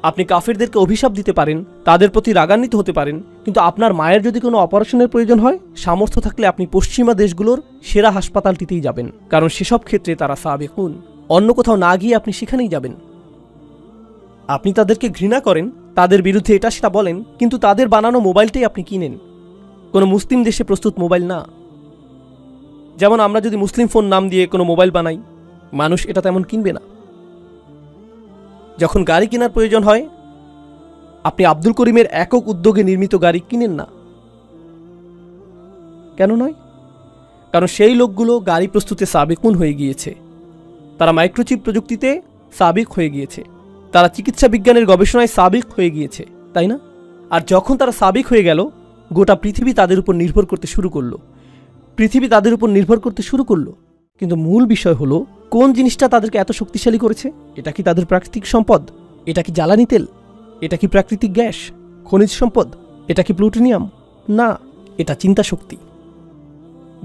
আপনি কাফেরদেরকে অভিশাপ দিতে পারেন, তাদের প্রতি রাগান্বিত হতে পারেন, কিন্তু আপনার মায়ের যদি কোনো অপারেশনের প্রয়োজন হয়, সামর্থ্য থাকলে আপনি পশ্চিমা দেশগুলোর সেরা হাসপাতালটিতেই যাবেন, কারণ সেসব ক্ষেত্রে তারা সাবিকুন। অন্য কোথাও না গিয়ে আপনি সেখানেই যাবেন। আপনি তাদেরকে ঘৃণা করেন, তাদের বিরুদ্ধে এটা সেটা বলেন, কিন্তু তাদের বানানো মোবাইলটাই আপনি কিনেন। কোনো মুসলিম দেশে প্রস্তুত মোবাইল না। যেমন আমরা যদি মুসলিম ফোন নাম দিয়ে কোনো মোবাইল বানাই, মানুষ এটা তেমন কিনবে না। যখন গাড়ি কেনার প্রয়োজন হয়, আপনি আব্দুল করিমের একক উদ্যোগে নির্মিত গাড়ি কিনেন না। কেন নয়? কারণ সেই লোকগুলো গাড়ি প্রস্তুতে সাবিকুন হয়ে গিয়েছে। তারা মাইক্রোচিপ প্রযুক্তিতে সাবিক হয়ে গিয়েছে। তারা চিকিৎসা বিজ্ঞানের গবেষণায় সাবিক হয়ে গিয়েছে। তাই না? আর যখন তারা সাবেক হয়ে গেল, গোটা পৃথিবী তাদের উপর নির্ভর করতে শুরু করলো। পৃথিবী তাদের উপর নির্ভর করতে শুরু করলো। কিন্তু মূল বিষয় হলো, কোন জিনিসটা তাদেরকে এত শক্তিশালী করেছে? এটা কি তাদের প্রাকৃতিক সম্পদ? এটা কি জ্বালানি তেল? এটা কি প্রাকৃতিক গ্যাস, খনিজ সম্পদ? এটা কি প্লুটোনিয়াম? না, এটা চিন্তা শক্তি।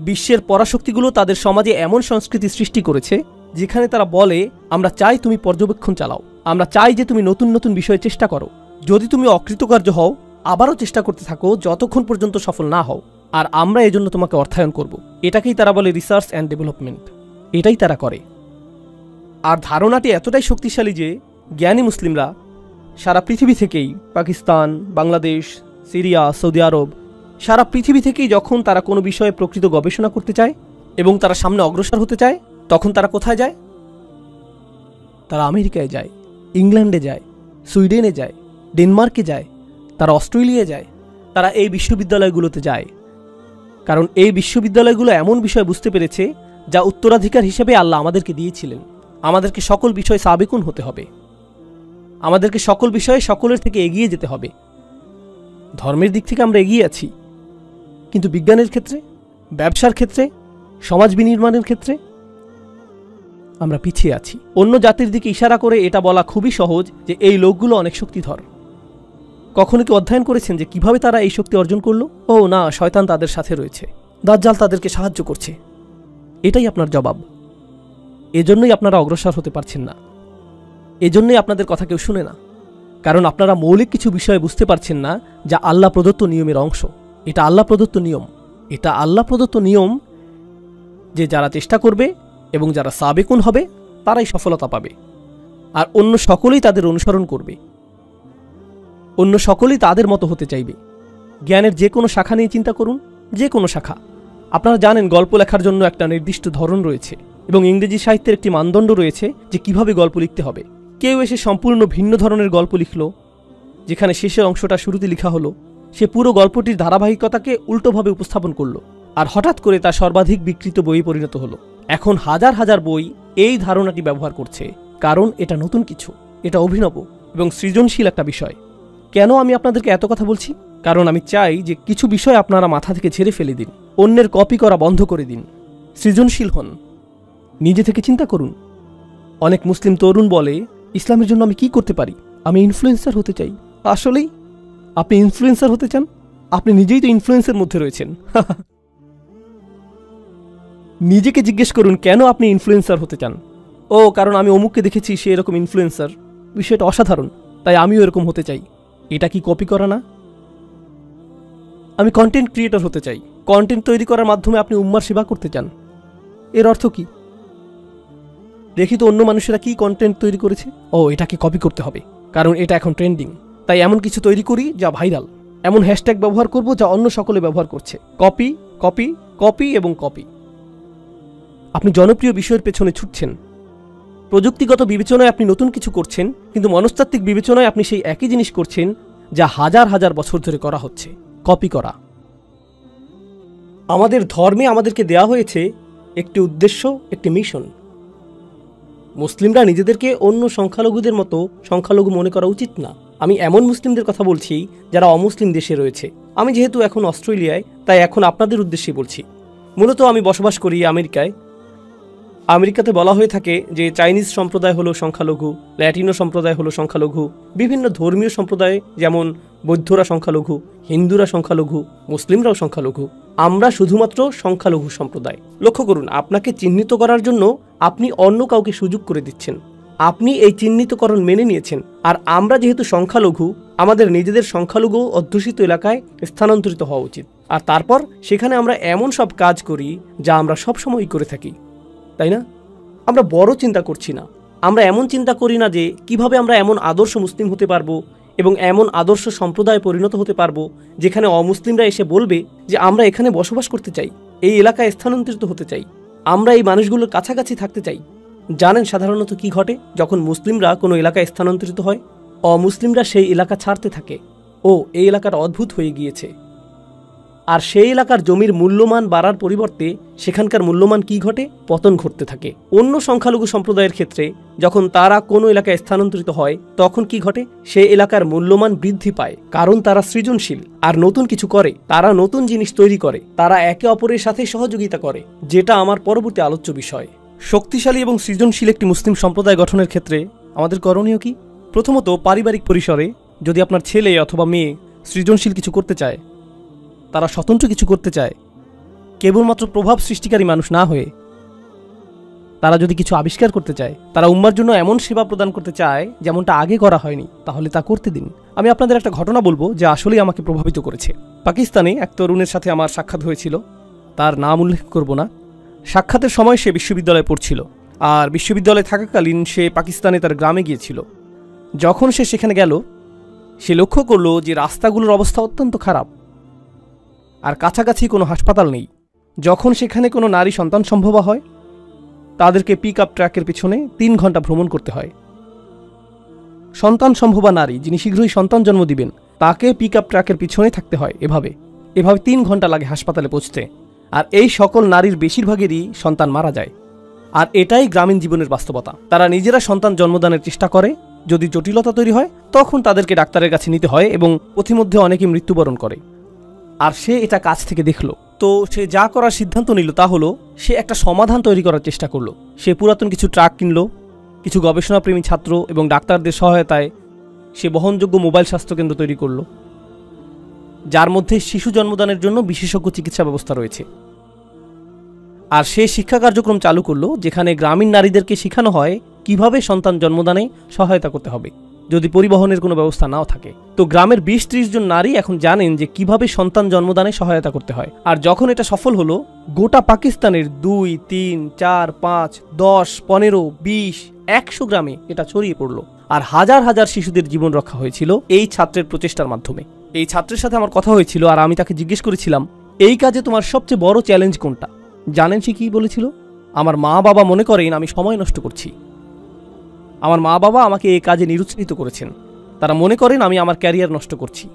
বিশ্বের পরাশক্তিগুলো তাদের সমাজে এমন সংস্কৃতি সৃষ্টি করেছে যেখানে তারা বলে, আমরা চাই তুমি পর্যবেক্ষণ চালাও, আমরা চাই যে তুমি নতুন নতুন বিষয়ে চেষ্টা করো। যদি তুমি অকৃতকার্য হও, আবারও চেষ্টা করতে থাকো যতক্ষণ পর্যন্ত সফল না হও, আর আমরা এজন্য তোমাকে অর্থায়ন করব। এটাকেই তারা বলে রিসার্চ অ্যান্ড ডেভেলপমেন্ট। এটাই তারা করে। আর ধারণাটি এতটাই শক্তিশালী যে জ্ঞানী মুসলিমরা সারা পৃথিবী থেকেই, পাকিস্তান, বাংলাদেশ, সিরিয়া, সৌদি আরব, সারা পৃথিবী থেকেই যখন তারা কোনো বিষয়ে প্রকৃত গবেষণা করতে চায় এবং তারা সামনে অগ্রসর হতে চায়, তখন তারা কোথায় যায়? তারা আমেরিকায় যায়, ইংল্যান্ডে যায়, সুইডেনে যায়, ডেনমার্কে যায়, তারা অস্ট্রেলিয়ায় যায়, তারা এই বিশ্ববিদ্যালয়গুলোতে যায়। কারণ এই বিশ্ববিদ্যালয়গুলো এমন বিষয় বুঝতে পেরেছে যা উত্তরাধিকার হিসেবে আল্লাহ আমাদেরকে দিয়েছিলেন। আমাদেরকে সকল বিষয়ে সাবেকুন হতে হবে, আমাদেরকে সকল বিষয়ে সকলের থেকে এগিয়ে যেতে হবে। ধর্মের দিক থেকে আমরা এগিয়ে আছি, কিন্তু বিজ্ঞানের ক্ষেত্রে, ব্যবসার ক্ষেত্রে, সমাজ বিনির্মাণের ক্ষেত্রে আমরা পিছিয়ে আছি। অন্য জাতির দিকে ইশারা করে এটা বলা খুবই সহজ যে এই লোকগুলো অনেক শক্তিধর। কখনো কি অধ্যয়ন করেছেন যে কিভাবে তারা এই শক্তি অর্জন করলো? ও না, শয়তান তাদের সাথে রয়েছে, দাজ্জাল তাদেরকে সাহায্য করছে। এটাই আপনার জবাব। এজন্যই আপনারা অগ্রসর হতে পারছেন না, এজন্যই আপনাদের কথা কেউ শুনে না। কারণ আপনারা মৌলিক কিছু বিষয় বুঝতে পারছেন না যা আল্লাহ প্রদত্ত নিয়মের অংশ। এটা আল্লাহ প্রদত্ত নিয়ম, এটা আল্লাহ প্রদত্ত নিয়ম যে যারা চেষ্টা করবে এবং যারা সাবেকুন হবে তারাই সফলতা পাবে, আর অন্য সকলেই তাদের অনুসরণ করবে, অন্য সকলেই তাদের মতো হতে চাইবে। জ্ঞানের যে কোনো শাখা নিয়ে চিন্তা করুন, যে কোনো শাখা। আপনারা জানেন গল্প লেখার জন্য একটা নির্দিষ্ট ধরন রয়েছে এবং ইংরেজি সাহিত্যের একটি মানদণ্ড রয়েছে যে কিভাবে গল্প লিখতে হবে। কেউ এসে সম্পূর্ণ ভিন্ন ধরনের গল্প লিখল, যেখানে শেষের অংশটা শুরুতে লেখা হলো। সে পুরো গল্পটির ধারাবাহিকতাকে উল্টোভাবে উপস্থাপন করলো, আর হঠাৎ করে তা সর্বাধিক বিকৃত বইয়ে পরিণত হলো। এখন হাজার হাজার বই এই ধারণাটি ব্যবহার করছে, কারণ এটা নতুন কিছু, এটা অভিনব এবং সৃজনশীল একটা বিষয়। কেন আমি আপনাদেরকে এত কথা বলছি? কারণ আমি চাই যে কিছু বিষয় আপনারা মাথা থেকে ঝেড়ে ফেলে দিন, অন্যের কপি করা বন্ধ করে দিন, সৃজনশীল হন, নিজে থেকে চিন্তা করুন। অনেক মুসলিম তরুণ বলে, ইসলামের জন্য আমি কি করতে পারি? আমি ইনফ্লুয়েন্সার হতে চাই। আসলেই আপনি ইনফ্লুয়েন্সার হতে চান? আপনি নিজেই তো ইনফ্লুয়েন্সের মধ্যে রয়েছেন। নিজেকে জিজ্ঞেস করুন কেন আপনি ইনফ্লুয়েন্সার হতে চান। ও, কারণ আমি অমুককে দেখেছি সে এরকম ইনফ্লুয়েন্সার, বিষয়টা অসাধারণ, তাই আমিও এরকম হতে চাই। এটা কি কপি করা না? আমি কন্টেন্ট ক্রিয়েটর হতে চাই। কন্টেন্ট তৈরি করার মাধ্যমে আপনি উম্মার সেবা করতে চান। এর অর্থ কি? দেখি তো অন্য মানুষেরা কি কন্টেন্ট তৈরি করেছে। ও, এটাকে কপি করতে হবে কারণ এটা এখন ট্রেন্ডিং, তাই এমন কিছু তৈরি করি যা ভাইরাল। এমন হ্যাশট্যাগ ব্যবহার করব যা অন্য সকলে ব্যবহার করছে। কপি, কপি, কপি এবং কপি। আপনি জনপ্রিয় বিষয়ের পেছনে ছুটছেন। প্রযুক্তিগত বিবেচনায় আপনি নতুন কিছু করছেন, কিন্তু মনস্তাত্ত্বিক বিবেচনায় আপনি সেই একই জিনিস করছেন যা হাজার হাজার বছর ধরে করা হচ্ছে, কপি করা। আমাদের ধর্মে আমাদেরকে দেয়া হয়েছে একটি উদ্দেশ্য, একটি মিশন। মুসলিমরা নিজেদেরকে অন্য সংখ্যালঘুদের মতো সংখ্যালঘু মনে করা উচিত না। আমি এমন মুসলিমদের কথা বলছি যারা অমুসলিম দেশে রয়েছে। আমি যেহেতু এখন অস্ট্রেলিয়ায়, তাই এখন আপনাদের উদ্দেশ্যে বলছি। মূলত আমি বসবাস করি আমেরিকায়। আমেরিকাতে বলা হয়ে থাকে যে চাইনিজ সম্প্রদায় হলো সংখ্যালঘু, ল্যাটিনো সম্প্রদায় হলো সংখ্যালঘু, বিভিন্ন ধর্মীয় সম্প্রদায় যেমন বৌদ্ধরা সংখ্যালঘু, হিন্দুরা সংখ্যালঘু, মুসলিমরাও সংখ্যালঘু। আমরা শুধুমাত্র সংখ্যালঘু সম্প্রদায়। লক্ষ্য করুন, আপনাকে চিহ্নিত করার জন্য আপনি অন্য কাউকে সুযোগ করে দিচ্ছেন। আপনি এই চিহ্নিতকরণ মেনে নিয়েছেন, আর আমরা যেহেতু সংখ্যালঘু, আমাদের নিজেদের সংখ্যালঘু অধ্যুষিত এলাকায় স্থানান্তরিত হওয়া উচিত। আর তারপর সেখানে আমরা এমন সব কাজ করি যা আমরা সবসময়ই করে থাকি, তাই না? আমরা বড় চিন্তা করছি না। আমরা এমন চিন্তা করি না যে কিভাবে আমরা এমন আদর্শ মুসলিম হতে পারবো এবং এমন আদর্শ সম্প্রদায় পরিণত হতে পারবো যেখানে অমুসলিমরা এসে বলবে যে আমরা এখানে বসবাস করতে চাই, এই এলাকায় স্থানান্তরিত হতে চাই, আমরা এই মানুষগুলোর কাছাকাছি থাকতে চাই। জানেন সাধারণত কি ঘটে যখন মুসলিমরা কোনো এলাকায় স্থানান্তরিত হয়? অমুসলিমরা সেই এলাকা ছাড়তে থাকে। ও, এই এলাকাটা অদ্ভুত হয়ে গিয়েছে, আর সেই এলাকার জমির মূল্যমান বাড়ার পরিবর্তে সেখানকার মূল্যমান কি ঘটে? পতন ঘটতে থাকে। অন্য সংখ্যালঘু সম্প্রদায়ের ক্ষেত্রে যখন তারা কোনো এলাকায় স্থানান্তরিত হয় তখন কি ঘটে? সেই এলাকার মূল্যমান বৃদ্ধি পায়, কারণ তারা সৃজনশীল আর নতুন কিছু করে, তারা নতুন জিনিস তৈরি করে, তারা একে অপরের সাথে সহযোগিতা করে, যেটা আমার পরবর্তী আলোচ্য বিষয়। শক্তিশালী এবং সৃজনশীল একটি মুসলিম সম্প্রদায় গঠনের ক্ষেত্রে আমাদের করণীয় কি? প্রথমত, পারিবারিক পরিসরে যদি আপনার ছেলে অথবা মেয়ে সৃজনশীল কিছু করতে চায়, তারা স্বতন্ত্র কিছু করতে চায়, কেবলমাত্র প্রভাব সৃষ্টিকারী মানুষ না হয়ে তারা যদি কিছু আবিষ্কার করতে চায়, তারা উম্মার জন্য এমন সেবা প্রদান করতে চায় যেমনটা আগে করা হয়নি, তাহলে তা করতে দিন। আমি আপনাদের একটা ঘটনা বলবো যা আসলেই আমাকে প্রভাবিত করেছে। পাকিস্তানে এক তরুণের সাথে আমার সাক্ষাৎ হয়েছিল, তার নাম উল্লেখ করব না। সাক্ষাতের সময় সে বিশ্ববিদ্যালয়ে পড়ছিল, আর বিশ্ববিদ্যালয়ে থাকাকালীন সে পাকিস্তানে তার গ্রামে গিয়েছিল। যখন সে সেখানে গেল, সে লক্ষ্য করল যে রাস্তাগুলোর অবস্থা অত্যন্ত খারাপ, আর কাছাকাছি কোনো হাসপাতাল নেই। যখন সেখানে কোনো নারী সন্তান সম্ভবা হয়, তাদেরকে পিক আপ ট্রাকের পিছনে 3 ঘন্টা ভ্রমণ করতে হয়। সন্তান সম্ভবা নারী যিনি শীঘ্রই সন্তান জন্ম দিবেন, তাকে পিক আপ ট্রাকের পিছনে থাকতে হয়। এভাবে 3 ঘন্টা লাগে হাসপাতালে পৌঁছতে। আর এই সকল নারীর বেশিরভাগেরই সন্তান মারা যায়। আর এটাই গ্রামীণ জীবনের বাস্তবতা। তারা নিজেরা সন্তান জন্মদানের চেষ্টা করে, যদি জটিলতা তৈরি হয় তখন তাদেরকে ডাক্তারের কাছে নিতে হয় এবং পথিমধ্যে অনেকে মৃত্যুবরণ করে। আর সে এটা কাছ থেকে দেখলো, তো সে যা করার সিদ্ধান্ত নিল তা হলো সে একটা সমাধান তৈরি করার চেষ্টা করলো। সে পুরাতন কিছু ট্রাক কিনলো, কিছু গবেষণাপ্রেমী ছাত্র এবং ডাক্তারদের সহায়তায় সে বহনযোগ্য মোবাইল স্বাস্থ্যকেন্দ্র তৈরি করলো, যার মধ্যে শিশু জন্মদানের জন্য বিশেষজ্ঞ চিকিৎসা ব্যবস্থা রয়েছে। আর সে শিক্ষা কার্যক্রম চালু করলো যেখানে গ্রামীণ নারীদেরকে শেখানো হয় কিভাবে সন্তান জন্মদানে সহায়তা করতে হবে যদি পরিবহনের কোনো ব্যবস্থা নাও থাকে। তো গ্রামের 20-30 জন নারী এখন জানেন যে কিভাবে সন্তান জন্মদানে সহায়তা করতে হয়। আর যখন এটা সফল হলো, গোটা পাকিস্তানের 2, 3, 4, 5, 10, 15, 20, 100 গ্রামে এটা ছড়িয়ে পড়লো। আর হাজার হাজার শিশুদের জীবন রক্ষা হয়েছিল এই ছাত্রের প্রচেষ্টার মাধ্যমে। এই ছাত্রের সাথে আমার কথা হয়েছিল, আর আমি তাকে জিজ্ঞেস করেছিলাম, এই কাজে তোমার সবচেয়ে বড় চ্যালেঞ্জ কোনটা? জানেন সে কি বলেছিল? আমার মা বাবা মনে করেন আমি সময় নষ্ট করছি। আমার মা বাবা আমাকে এই কাজে নিরুৎসাহিত করেছেন, তারা মনে করেন আমি আমার ক্যারিয়ার নষ্ট করছি।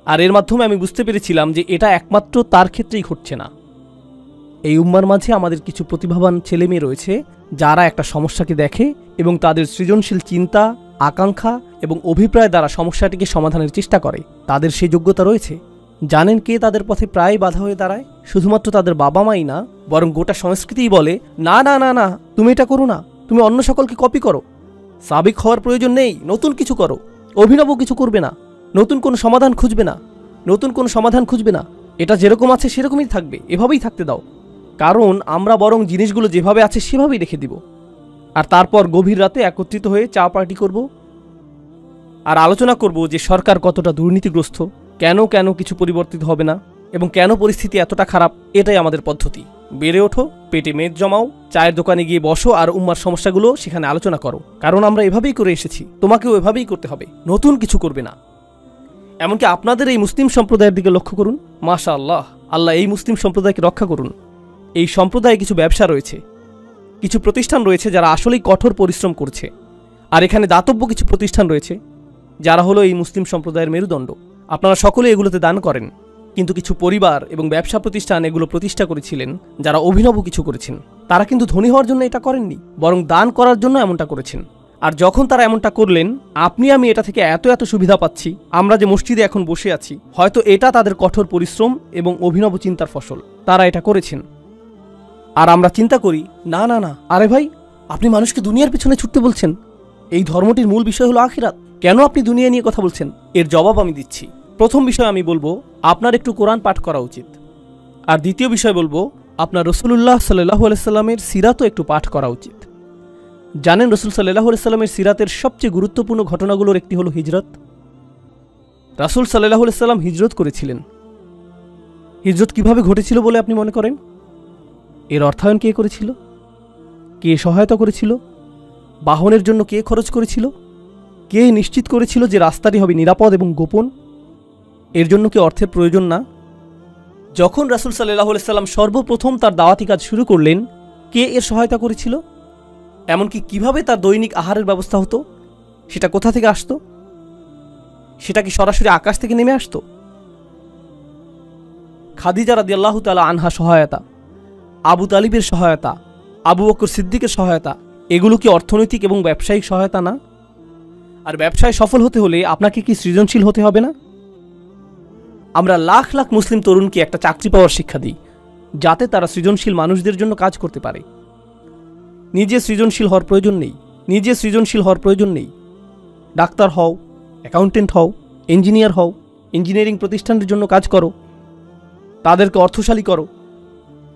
আর এর মাধ্যমে আমি বুঝতে পেরেছিলাম যে এটা একমাত্র তার ক্ষেত্রেই ঘটছে না। এই উম্মার মাঝে আমাদের কিছু প্রতিভাবান ছেলেমেয়ে রয়েছে যারা একটা সমস্যাকে দেখে এবং তাদের সৃজনশীল চিন্তা, আকাঙ্ক্ষা এবং অভিপ্রায় দ্বারা সমস্যাটিকে সমাধানের চেষ্টা করে। তাদের সেই যোগ্যতা রয়েছে। জানেন কে তাদের পথে প্রায় বাধা হয়ে দাঁড়ায়? শুধুমাত্র তাদের বাবা মাই না, বরং গোটা সংস্কৃতিই বলে, না না না না, তুমি এটা করো না, তুমি অন্য সকলকে কপি করো, সাবিক হওয়ার প্রয়োজন নেই, নতুন কিছু করো, অভিনব কিছু করবে না, নতুন কোনো সমাধান খুঁজবে না, নতুন কোনো সমাধান খুঁজবে না, এটা যেরকম আছে সেরকমই থাকবে, এভাবেই থাকতে দাও। কারণ আমরা বরং জিনিসগুলো যেভাবে আছে সেভাবেই রেখে দিব, আর তারপর গভীর রাতে একত্রিত হয়ে চা পার্টি করব আর আলোচনা করব যে সরকার কতটা দুর্নীতিগ্রস্ত, কেন কেন কিছু পরিবর্তিত হবে না এবং কেন পরিস্থিতি এতটা খারাপ। এটাই আমাদের পদ্ধতি। বেড়ে ওঠো, পেটে মেদ জমাও, চায়ের দোকানে গিয়ে বসো আর উম্মার সমস্যাগুলো সেখানে আলোচনা করো। কারণ আমরা এভাবেই করে এসেছি, তোমাকেও এভাবেই করতে হবে, নতুন কিছু করবে না। এমনকি আপনাদের এই মুসলিম সম্প্রদায়ের দিকে লক্ষ্য করুন। মাশাআল্লাহ, আল্লাহ এই মুসলিম সম্প্রদায়কে রক্ষা করুন। এই সম্প্রদায়ে কিছু ব্যবসা রয়েছে, কিছু প্রতিষ্ঠান রয়েছে যারা আসলেই কঠোর পরিশ্রম করছে, আর এখানে দাতব্য কিছু প্রতিষ্ঠান রয়েছে যারা হলো এই মুসলিম সম্প্রদায়ের মেরুদণ্ড। আপনারা সকলে এগুলোতে দান করেন, কিন্তু কিছু পরিবার এবং ব্যবসা প্রতিষ্ঠান এগুলো প্রতিষ্ঠা করেছিলেন যারা অভিনব কিছু করেছেন। তারা কিন্তু ধনী হওয়ার জন্য এটা করেননি, বরং দান করার জন্য এমনটা করেছেন। আর যখন তারা এমনটা করলেন, আপনি আমি এটা থেকে এত এত সুবিধা পাচ্ছি। আমরা যে মসজিদে এখন বসে আছি, হয়তো এটা তাদের কঠোর পরিশ্রম এবং অভিনব চিন্তার ফসল। তারা এটা করেছেন। আর আমরা চিন্তা করি, না না না, আরে ভাই, আপনি মানুষকে দুনিয়ার পিছনে ছুটতে বলছেন। এই ধর্মটির মূল বিষয় হলো আখিরাত, কেন আপনি দুনিয়া নিয়ে কথা বলছেন? এর জবাব আমি দিচ্ছি। প্রথম বিষয় আমি বলবো, আপনার একটু কোরআন পাঠ করা উচিত। আর দ্বিতীয় বিষয় বলবো, আপনার রাসূলুল্লাহ সাল্লাল্লাহু আলাইহি সাল্লামের সিরাতও একটু পাঠ করা উচিত। জানেন রাসূল সাল্লাল্লাহু আলাইহি সাল্লামের সিরাতের সবচেয়ে গুরুত্বপূর্ণ ঘটনাগুলোর একটি হলো হিজরত। রাসূল সাল্লাল্লাহু আলাইহি সাল্লাম হিজরত করেছিলেন। হিজরত কিভাবে ঘটেছিল বলে আপনি মনে করেন? এর অর্থায়ন কে করেছিল? কে সহায়তা করেছিল? বাহনের জন্য কে খরচ করেছিল? কে নিশ্চিত করেছিল যে রাস্তাটি হবে নিরাপদ এবং গোপন? এর জন্য কি অর্থের প্রয়োজন না? যখন রাসূল সাল্লাল্লাহু আলাইহি সাল্লাম সর্বপ্রথম তার দাওয়াতি কাজ শুরু করলেন, কে এর সহায়তা করেছিল? এমনকি কিভাবে তার দৈনিক আহারের ব্যবস্থা হতো, সেটা কোথা থেকে আসতো? সেটা কি সরাসরি আকাশ থেকে নেমে আসতো? খাদিজা রাদিয়াল্লাহু তাআলা আনহা সহায়তা, আবু তালিবের সহায়তা, আবু বকর সিদ্দিকের সহায়তা, এগুলো কি অর্থনৈতিক এবং ব্যবসায়িক সহায়তা না? আর ব্যবসায় সফল হতে হলে আপনাকে কি সৃজনশীল হতে হবে না? আমরা লাখ লাখ মুসলিম তরুণকে একটা চাকরি পাওয়ার শিক্ষা দিই, যাতে তারা সৃজনশীল মানুষদের জন্য কাজ করতে পারে। নিজে সৃজনশীল হওয়ার প্রয়োজন নেই। ডাক্তার হও, অ্যাকাউন্টেন্ট হও, ইঞ্জিনিয়ার হও, ইঞ্জিনিয়ারিং প্রতিষ্ঠানের জন্য কাজ করো, তাদেরকে অর্থশালী করো,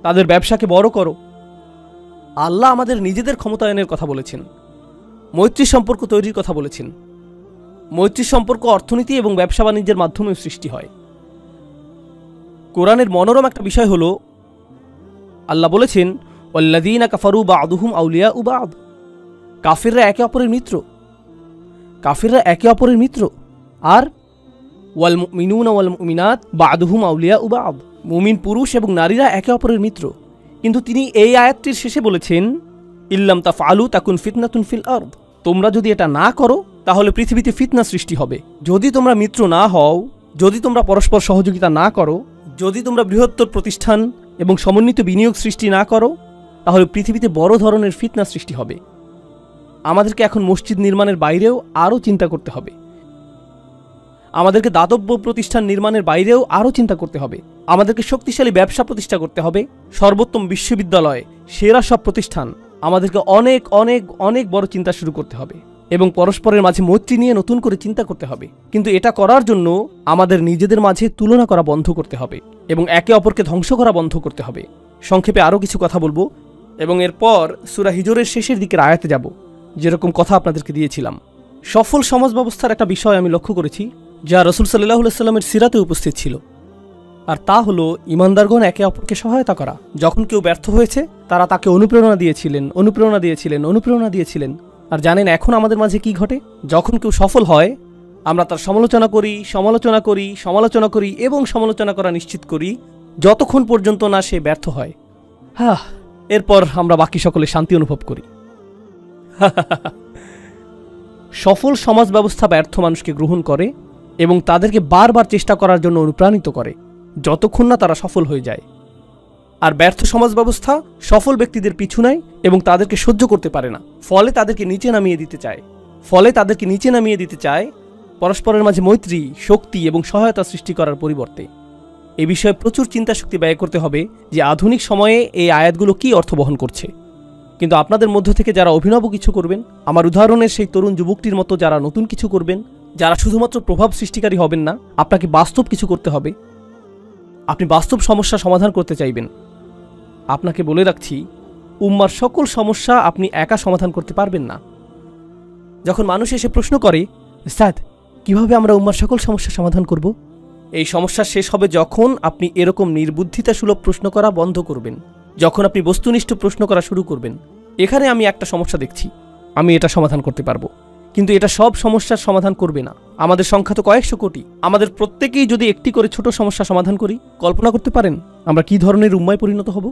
তাদের ব্যবসাকে বড় করো। আল্লাহ আমাদের নিজেদের ক্ষমতায়নের কথা বলেছেন, মৈত্রী সম্পর্ক তৈরির কথা বলেছেন। মৈত্রী সম্পর্ক অর্থনীতি এবং ব্যবসা বাণিজ্যের মাধ্যমে সৃষ্টি হয়। কোরআনের মনোরম একটা বিষয় হলো, আল্লাহ বলেছেন, ওয়াল্লাযীনা কাফারু বা'দুহুম আউলিয়াউ বা'দ। কাফিররা একে অপরের মিত্র। আর ওয়াল মুমিনুনা ওয়াল মুমিনাত বা'দুহুম আউলিয়াউ বা'দ। মুমিন পুরুষ এবং নারীরা একে অপরের মিত্র। কিন্তু তিনি এই আয়াতটির শেষে বলেছেন, ইল্লাম তাফআলু তাকুন ফিতনাতুন ফিল আরদ। তোমরা যদি এটা না করো তাহলে পৃথিবীতে ফিতনা সৃষ্টি হবে। যদি তোমরা মিত্র না হও, যদি তোমরা পরস্পর সহযোগিতা না করো, যদি তোমরা বৃহত্তর প্রতিষ্ঠান এবং সমন্বিত বিনিয়োগ সৃষ্টি না করো, তাহলে পৃথিবীতে বড় ধরনের ফিতনা সৃষ্টি হবে। আমাদেরকে এখন মসজিদ নির্মাণের বাইরেও আরও চিন্তা করতে হবে। আমাদেরকে দাতব্য প্রতিষ্ঠান নির্মাণের বাইরেও আরও চিন্তা করতে হবে। আমাদেরকে শক্তিশালী ব্যবসা প্রতিষ্ঠা করতে হবে, সর্বোত্তম বিশ্ববিদ্যালয়, সেরা সব প্রতিষ্ঠান। আমাদেরকে অনেক অনেক অনেক বড় চিন্তা শুরু করতে হবে এবং পরস্পরের মাঝে মৈত্রী নিয়ে নতুন করে চিন্তা করতে হবে। কিন্তু এটা করার জন্য আমাদের নিজেদের মাঝে তুলনা করা বন্ধ করতে হবে এবং একে অপরকে ধ্বংস করা বন্ধ করতে হবে। সংক্ষেপে আরও কিছু কথা বলবো এবং এরপর সূরা হিজরের শেষের দিকের আয়াতে যাব, যেরকম কথা আপনাদেরকে দিয়েছিলাম। সফল সমাজ ব্যবস্থার একটা বিষয় আমি লক্ষ্য করেছি, যা রাসূল সাল্লাল্লাহু আলাইহি সাল্লামের সিরাতে উপস্থিত ছিল, আর তা হলো ঈমানদারগণ একে অপরকে সহায়তা করা। যখন কেউ ব্যর্থ হয়েছে, তারা তাকে অনুপ্রেরণা দিয়েছিলেন। আর জানেন এখন আমাদের মাঝে কি ঘটে? যখন কেউ সফল হয়, আমরা তার সমালোচনা করি এবং সমালোচনা করা নিশ্চিত করি, যতক্ষণ পর্যন্ত না সে ব্যর্থ হয়। এরপর আমরা বাকি সকলে শান্তি অনুভব করি। সফল সমাজ ব্যবস্থা ব্যর্থ মানুষকে গ্রহণ করে এবং তাদেরকে বারবার চেষ্টা করার জন্য অনুপ্রাণিত করে, যতক্ষণ না তারা সফল হয়ে যায়। আর ব্যর্থ সমাজ ব্যবস্থা সফল ব্যক্তিদের পিছু নেয় এবং তাদেরকে সহ্য করতে পারে না, ফলে তাদেরকে নিচে নামিয়ে দিতে চায় পরস্পরের মাঝে মৈত্রী, শক্তি এবং সহায়তা সৃষ্টি করার পরিবর্তে। এ বিষয়ে প্রচুর চিন্তা শক্তি ব্যয় করতে হবে যে আধুনিক সময়ে এই আয়াতগুলো কি অর্থ বহন করছে। কিন্তু আপনাদের মধ্য থেকে যারা অভিনব কিছু করবেন, আমার উদাহরণের সেই তরুণ যুবকটির মতো যারা নতুন কিছু করবেন, যারা শুধুমাত্র প্রভাব সৃষ্টিকারী হবেন না, আপনাকে বাস্তব কিছু করতে হবে। আপনি বাস্তব সমস্যা সমাধান করতে চাইবেন। আপনাকে বলে রাখছি, উম্মার সকল সমস্যা আপনি একা সমাধান করতে পারবেন না। যখন মানুষ এসে প্রশ্ন করে, উস্তাদ কিভাবে আমরা উম্মার সকল সমস্যা সমাধান করব, এই সমস্যা শেষ হবে যখন আপনি এরকম নির্বুদ্ধিতা সুলভ প্রশ্ন করা বন্ধ করবেন, যখন আপনি বস্তুনিষ্ঠ প্রশ্ন করা শুরু করবেন। এখানে আমি একটা সমস্যা দেখছি, আমি এটা সমাধান করতে পারবো, কিন্তু এটা সব সমস্যার সমাধান করবে না। আমাদের সংখ্যা তো কয়েকশো কোটি। আমাদের প্রত্যেকেই যদি একটি করে ছোট সমস্যা সমাধান করি, কল্পনা করতে পারেন আমরা কি ধরনের উম্মায় পরিণত হব?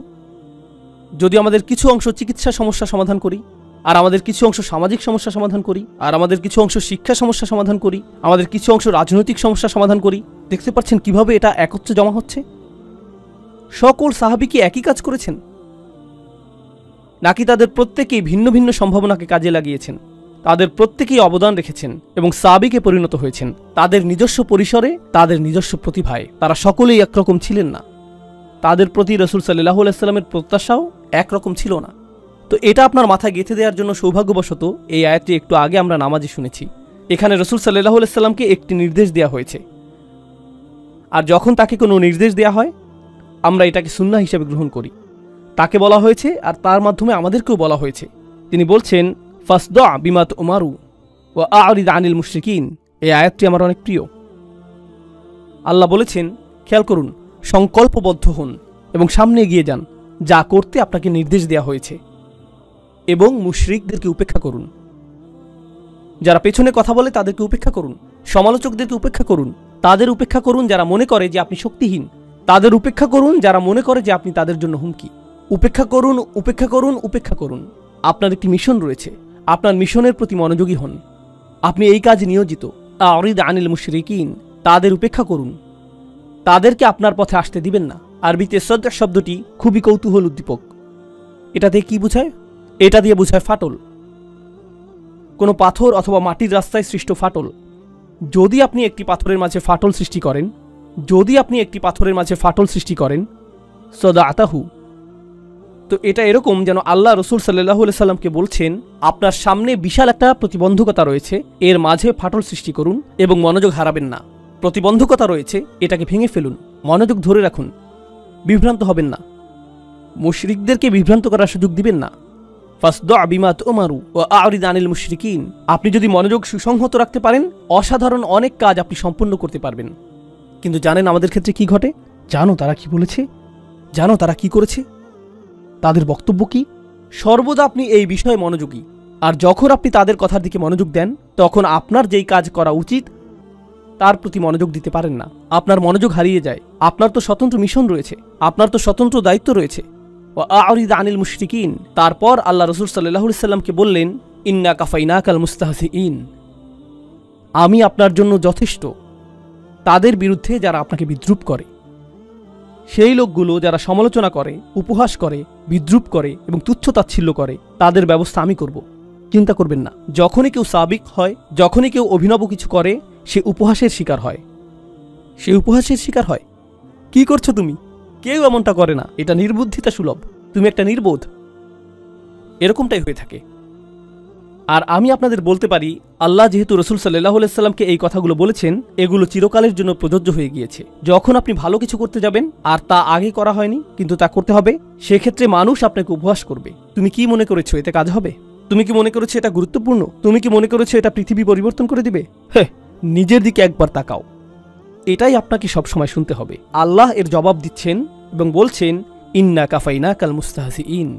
যদি আমাদের কিছু অংশ চিকিৎসা সমস্যা সমাধান করি, আর আমাদের কিছু অংশ সামাজিক সমস্যা সমাধান করি, আর আমাদের কিছু অংশ শিক্ষা সমস্যা সমাধান করি, আমাদের কিছু অংশ রাজনৈতিক সমস্যা সমাধান করি, দেখতে পাচ্ছেন কিভাবে এটা একত্রে জমা হচ্ছে? সকল সাহাবী কি একই কাজ করেছেন, নাকি তাদের প্রত্যেকেই ভিন্ন ভিন্ন সম্ভাবনাকে কাজে লাগিয়েছেন? তাদের প্রত্যেকেই অবদান রেখেছেন এবং সাহাবীকে পরিণত হয়েছেন তাদের নিজস্ব পরিসরে, তাদের নিজস্ব প্রতিভায়। তারা সকলেই একরকম ছিলেন না। তাদের প্রতি রাসূল সাল্লাল্লাহু আলাইহি সাল্লামের প্রত্যাশাও একরকম ছিল না। তো এটা আপনার মাথায় গেঁথে দেওয়ার জন্য সৌভাগ্যবশত এই আয়াতটি একটু আগে আমরা নামাজে শুনেছি। এখানে রাসূল সাল্লাল্লাহু আলাইহি সাল্লামকে একটি নির্দেশ দেওয়া হয়েছে, আর যখন তাকে কোনো নির্দেশ দেওয়া হয়, আমরা এটাকে সুন্নাহ হিসেবে গ্রহণ করি। তাকে বলা হয়েছে আর তার মাধ্যমে আমাদেরকেও বলা হয়েছে। তিনি বলছেন, ফাসদা বিমা তুমারু ওয়া আ'রিদ আনিল মুশরিকিন। এই আয়াতটি আমার অনেক প্রিয়। আল্লাহ বলেছেন, খেয়াল করুন, সংকল্পবদ্ধ হন এবং সামনে এগিয়ে যান যা করতে আপনাকে নির্দেশ দেওয়া হয়েছে, এবং মুশরিকদেরকে উপেক্ষা করুন। যারা পেছনে কথা বলে তাদেরকে উপেক্ষা করুন, সমালোচকদেরকে উপেক্ষা করুন, তাদের উপেক্ষা করুন যারা মনে করে যে আপনি শক্তিহীন, তাদের উপেক্ষা করুন যারা মনে করে যে আপনি তাদের জন্য হুমকি। উপেক্ষা করুন, উপেক্ষা করুন, উপেক্ষা করুন। আপনার একটি মিশন রয়েছে, আপনার মিশনের প্রতি মনোযোগী হন। আপনি এই কাজে নিয়োজিত। আ'রিদ আনিল মুশরিকিন, তাদের উপেক্ষা করুন, তাদেরকে আপনার পথে আসতে দিবেন না। আরবিতে সদ শব্দটি খুবই কৌতূহল উদ্দীপক। এটাতে কি বোঝায়? এটা দিয়ে বোঝায় ফাটল, কোনো পাথর অথবা মাটির রাস্তায় সৃষ্ট ফাটল। যদি আপনি একটি পাথরের মাঝে ফাটল সৃষ্টি করেন সদাআতাহু, তো এটা এরকম যেন আল্লাহ রসুল সাল্লাল্লাহু আলাইহি সাল্লামকে বলছেন, আপনার সামনে বিশাল একটা প্রতিবন্ধকতা রয়েছে, এর মাঝে ফাটল সৃষ্টি করুন এবং মনোযোগ হারাবেন না। প্রতিবন্ধকতা রয়েছে, এটাকে ভেঙে ফেলুন, মনোযোগ ধরে রাখুন, বিভ্রান্ত হবেন না, মুশরিকদেরকে বিভ্রান্ত করার সুযোগ দিবেন না। ফাসদা বিমা তুমারু ওয়া আ'রিদ আনিল মুশরিকিন। আপনি যদি মনোযোগ সুসংহত রাখতে পারেন, অসাধারণ অনেক কাজ আপনি সম্পূর্ণ করতে পারবেন। কিন্তু জানেন আমাদের ক্ষেত্রে কি ঘটে? জানো তারা কি বলেছে? জানো তারা কি করেছে? তাদের বক্তব্য কি? সর্বদা আপনি এই বিষয়ে মনোযোগী, আর যখন আপনি তাদের কথার দিকে মনোযোগ দেন, তখন আপনার যেই কাজ করা উচিত তার প্রতি মনোযোগ দিতে পারেন না, আপনার মনোযোগ হারিয়ে যায়। আপনার তো স্বতন্ত্র মিশন রয়েছে, আপনার তো স্বতন্ত্র দায়িত্ব রয়েছে। ওয়া আ'রিদ আনিল মুশরিকিন। তারপর আল্লাহ রাসূল সাল্লাল্লাহু আলাইহি সাল্লামকে বললেন, ইন্না কাফাইনাকাল মুস্তাহজিইন। আমি আপনার জন্য যথেষ্ট তাদের বিরুদ্ধে যারা আপনাকে বিদ্রূপ করে। সেই লোকগুলো যারা সমালোচনা করে, উপহাস করে, বিদ্রূপ করে এবং তুচ্ছ-তাচ্ছিল্য করে, তাদের ব্যবস্থা আমি করব। চিন্তা করবেন না। যখনই কেউ সাবিক হয়, যখনই কেউ অভিনব কিছু করে, সে উপহাসের শিকার হয়। কি করছো তুমি? কেউ এমনটা করে না, এটা নির্বুদ্ধিতা সুলভ, তুমি একটা নির্বোধ। এরকমটাই হয়ে থাকে। আর আমি আপনাদের বলতে পারি, আল্লাহ যেহেতু রসুল সাল্লাল্লাহু আলাইহি সাল্লামকে এই কথাগুলো বলেছেন, এগুলো চিরকালের জন্য প্রযোজ্য হয়ে গিয়েছে। যখন আপনি ভালো কিছু করতে যাবেন আর তা আগে করা হয়নি কিন্তু তা করতে হবে, সেক্ষেত্রে মানুষ আপনাকে উপহাস করবে। তুমি কি মনে করেছো এতে কাজ হবে? তুমি কি মনে করেছো এটা গুরুত্বপূর্ণ? তুমি কি মনে করেছো এটা পৃথিবী পরিবর্তন করে দিবে? হ্যাঁ, নিজের দিকে একবার তাকাও। এটাই আপনাকে সবসময় শুনতে হবে। আল্লাহ এর জবাব দিচ্ছেন এবং বলছেন, ইন্না কাফাইনাকাল মুস্তাহজিইন।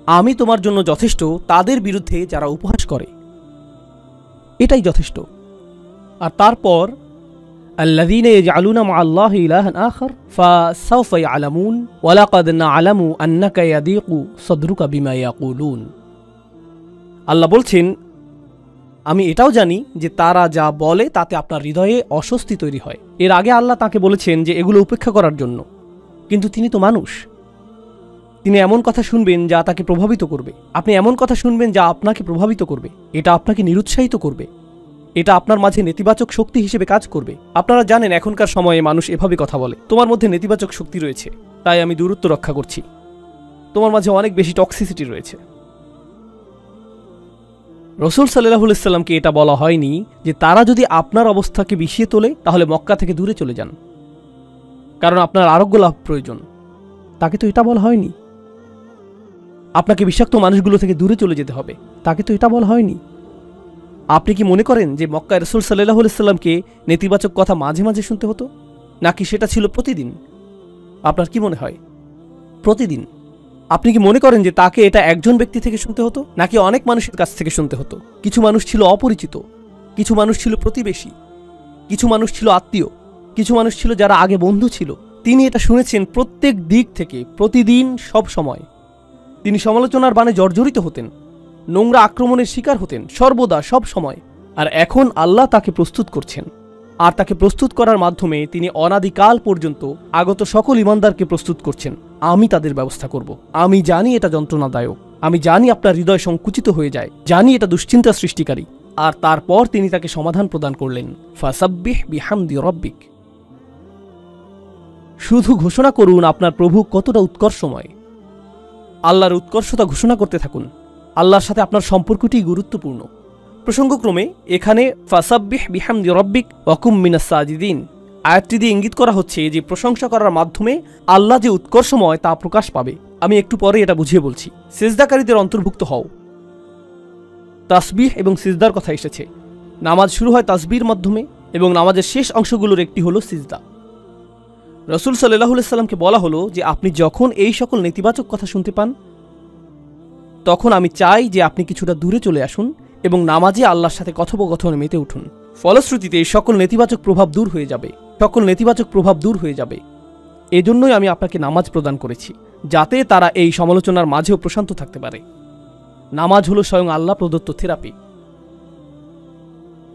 আমি তোমার জন্য যথেষ্ট তাদের বিরুদ্ধে যারা উপহাস করে, এটাই যথেষ্ট। আর তারপর আল্লাযীনা ইয়াজআলুনা মা'আল্লাহি ইলাহান আখার ফাসাউফা ইয়ালামুন ওয়া লাকাদ না'লামু আন্নাকা ইয়াদীকু সাদরুকা বিমা ইয়াকুলুন। আল্লাহ বলছেন, আমি এটাও জানি যে তারা যা বলে তাতে আপনার হৃদয়ে অস্বস্তি তৈরি হয়। এর আগে আল্লাহ তাকে বলেছেন যে এগুলো উপেক্ষা করার জন্য, কিন্তু তিনি তো মানুষ। তিনি এমন কথা শুনবেন যা তাকে প্রভাবিত করবে। আপনি এমন কথা শুনবেন যা আপনাকে প্রভাবিত করবে। এটা আপনাকে নিরুৎসাহিত করবে, এটা আপনার মাঝে নেতিবাচক শক্তি হিসেবে কাজ করবে। আপনারা জানেন এখনকার সময়ে মানুষ এভাবে কথা বলে, তোমার মধ্যে নেতিবাচক শক্তি রয়েছে, তাই আমি দূরত্ব রক্ষা করছি, তোমার মাঝে অনেক বেশি টক্সিসিটি রয়েছে। রসুল সাল্লাল্লাহু আলাইহি সাল্লামকে এটা বলা হয়নি যে তারা যদি আপনার অবস্থাকে বিষিয়ে তোলে তাহলে মক্কা থেকে দূরে চলে যান, কারণ আপনার আরোগ্য লাভ প্রয়োজন। তাকে তো এটা বলা হয়নি। আপনাকে বিষাক্ত মানুষগুলো থেকে দূরে চলে যেতে হবে, তাকে তো এটা বলা হয়নি। আপনি কি মনে করেন যে মক্কায় রাসূল সাল্লাল্লাহু আলাইহি সাল্লামকে নেতিবাচক কথা মাঝে মাঝে শুনতে হতো, নাকি সেটা ছিল প্রতিদিন? আপনার কি মনে হয় প্রতিদিন? আপনি কি মনে করেন যে তাকে এটা একজন ব্যক্তি থেকে শুনতে হতো, নাকি অনেক মানুষের কাছ থেকে শুনতে হতো? কিছু মানুষ ছিল অপরিচিত, কিছু মানুষ ছিল প্রতিবেশী, কিছু মানুষ ছিল আত্মীয়, কিছু মানুষ ছিল যারা আগে বন্ধু ছিল। তিনি এটা শুনেছেন প্রত্যেক দিক থেকে, প্রতিদিন, সব সময়। তিনি সমালোচনার বাণে জর্জরিত হতেন, নোংরা আক্রমণের শিকার হতেন, সর্বদা, সব সময়। আর এখন আল্লাহ তাকে প্রস্তুত করছেন, আর তাকে প্রস্তুত করার মাধ্যমে তিনি অনাদিকাল পর্যন্ত আগত সকল ঈমানদারকে প্রস্তুত করছেন। আমি তাদের ব্যবস্থা করব। আমি জানি এটা যন্ত্রণাদায়ক, আমি জানি আপনার হৃদয় সংকুচিত হয়ে যায়, জানি এটা দুশ্চিন্তা সৃষ্টিকারী। আর তারপর তিনি তাকে সমাধান প্রদান করলেন, ফাসাব্বিহ বিহামদি রাব্বিক। শুধু ঘোষণা করুন আপনার প্রভু কতটা উৎকর্ষময়। আল্লাহর উৎকর্ষতা ঘোষণা করতে থাকুন। আল্লাহর সাথে আপনার সম্পর্কটি গুরুত্বপূর্ণ। প্রসঙ্গক্রমে এখানে ফাসাব্বিহ বিহামদি রাব্বিক ওয়া কুম মিনাস সাজিদিন আয়াতটি দিয়ে ইঙ্গিত করা হচ্ছে যে প্রশংসা করার মাধ্যমে আল্লাহ যে উৎকর্ষময় তা প্রকাশ পাবে। আমি একটু পরে এটা বুঝিয়ে বলছি। সিজদাকারীদের অন্তর্ভুক্ত হও। তাসবিহ এবং সিজদার কথা এসেছে। নামাজ শুরু হয় তাসবিহর মাধ্যমে এবং নামাজের শেষ অংশগুলোর একটি হলো সিজদা। রাসূল সাল্লাল্লাহু আলাইহি সাল্লামকে বলা হলো যে আপনি যখন এই সকল নেতিবাচক কথা শুনতে পান, তখন আমি চাই যে আপনি কিছুটা দূরে চলে আসুন এবং নামাজে আল্লাহর সাথে কথোপকথনে মেতে উঠুন। ফলশ্রুতিতে সকল নেতিবাচক প্রভাব দূর হয়ে যাবে। এজন্যই আমি আপনাকে নামাজ প্রদান করেছি, যাতে তারা এই সমালোচনার মাঝেও প্রশান্ত থাকতে পারে। নামাজ হলো স্বয়ং আল্লাহ প্রদত্ত থেরাপি।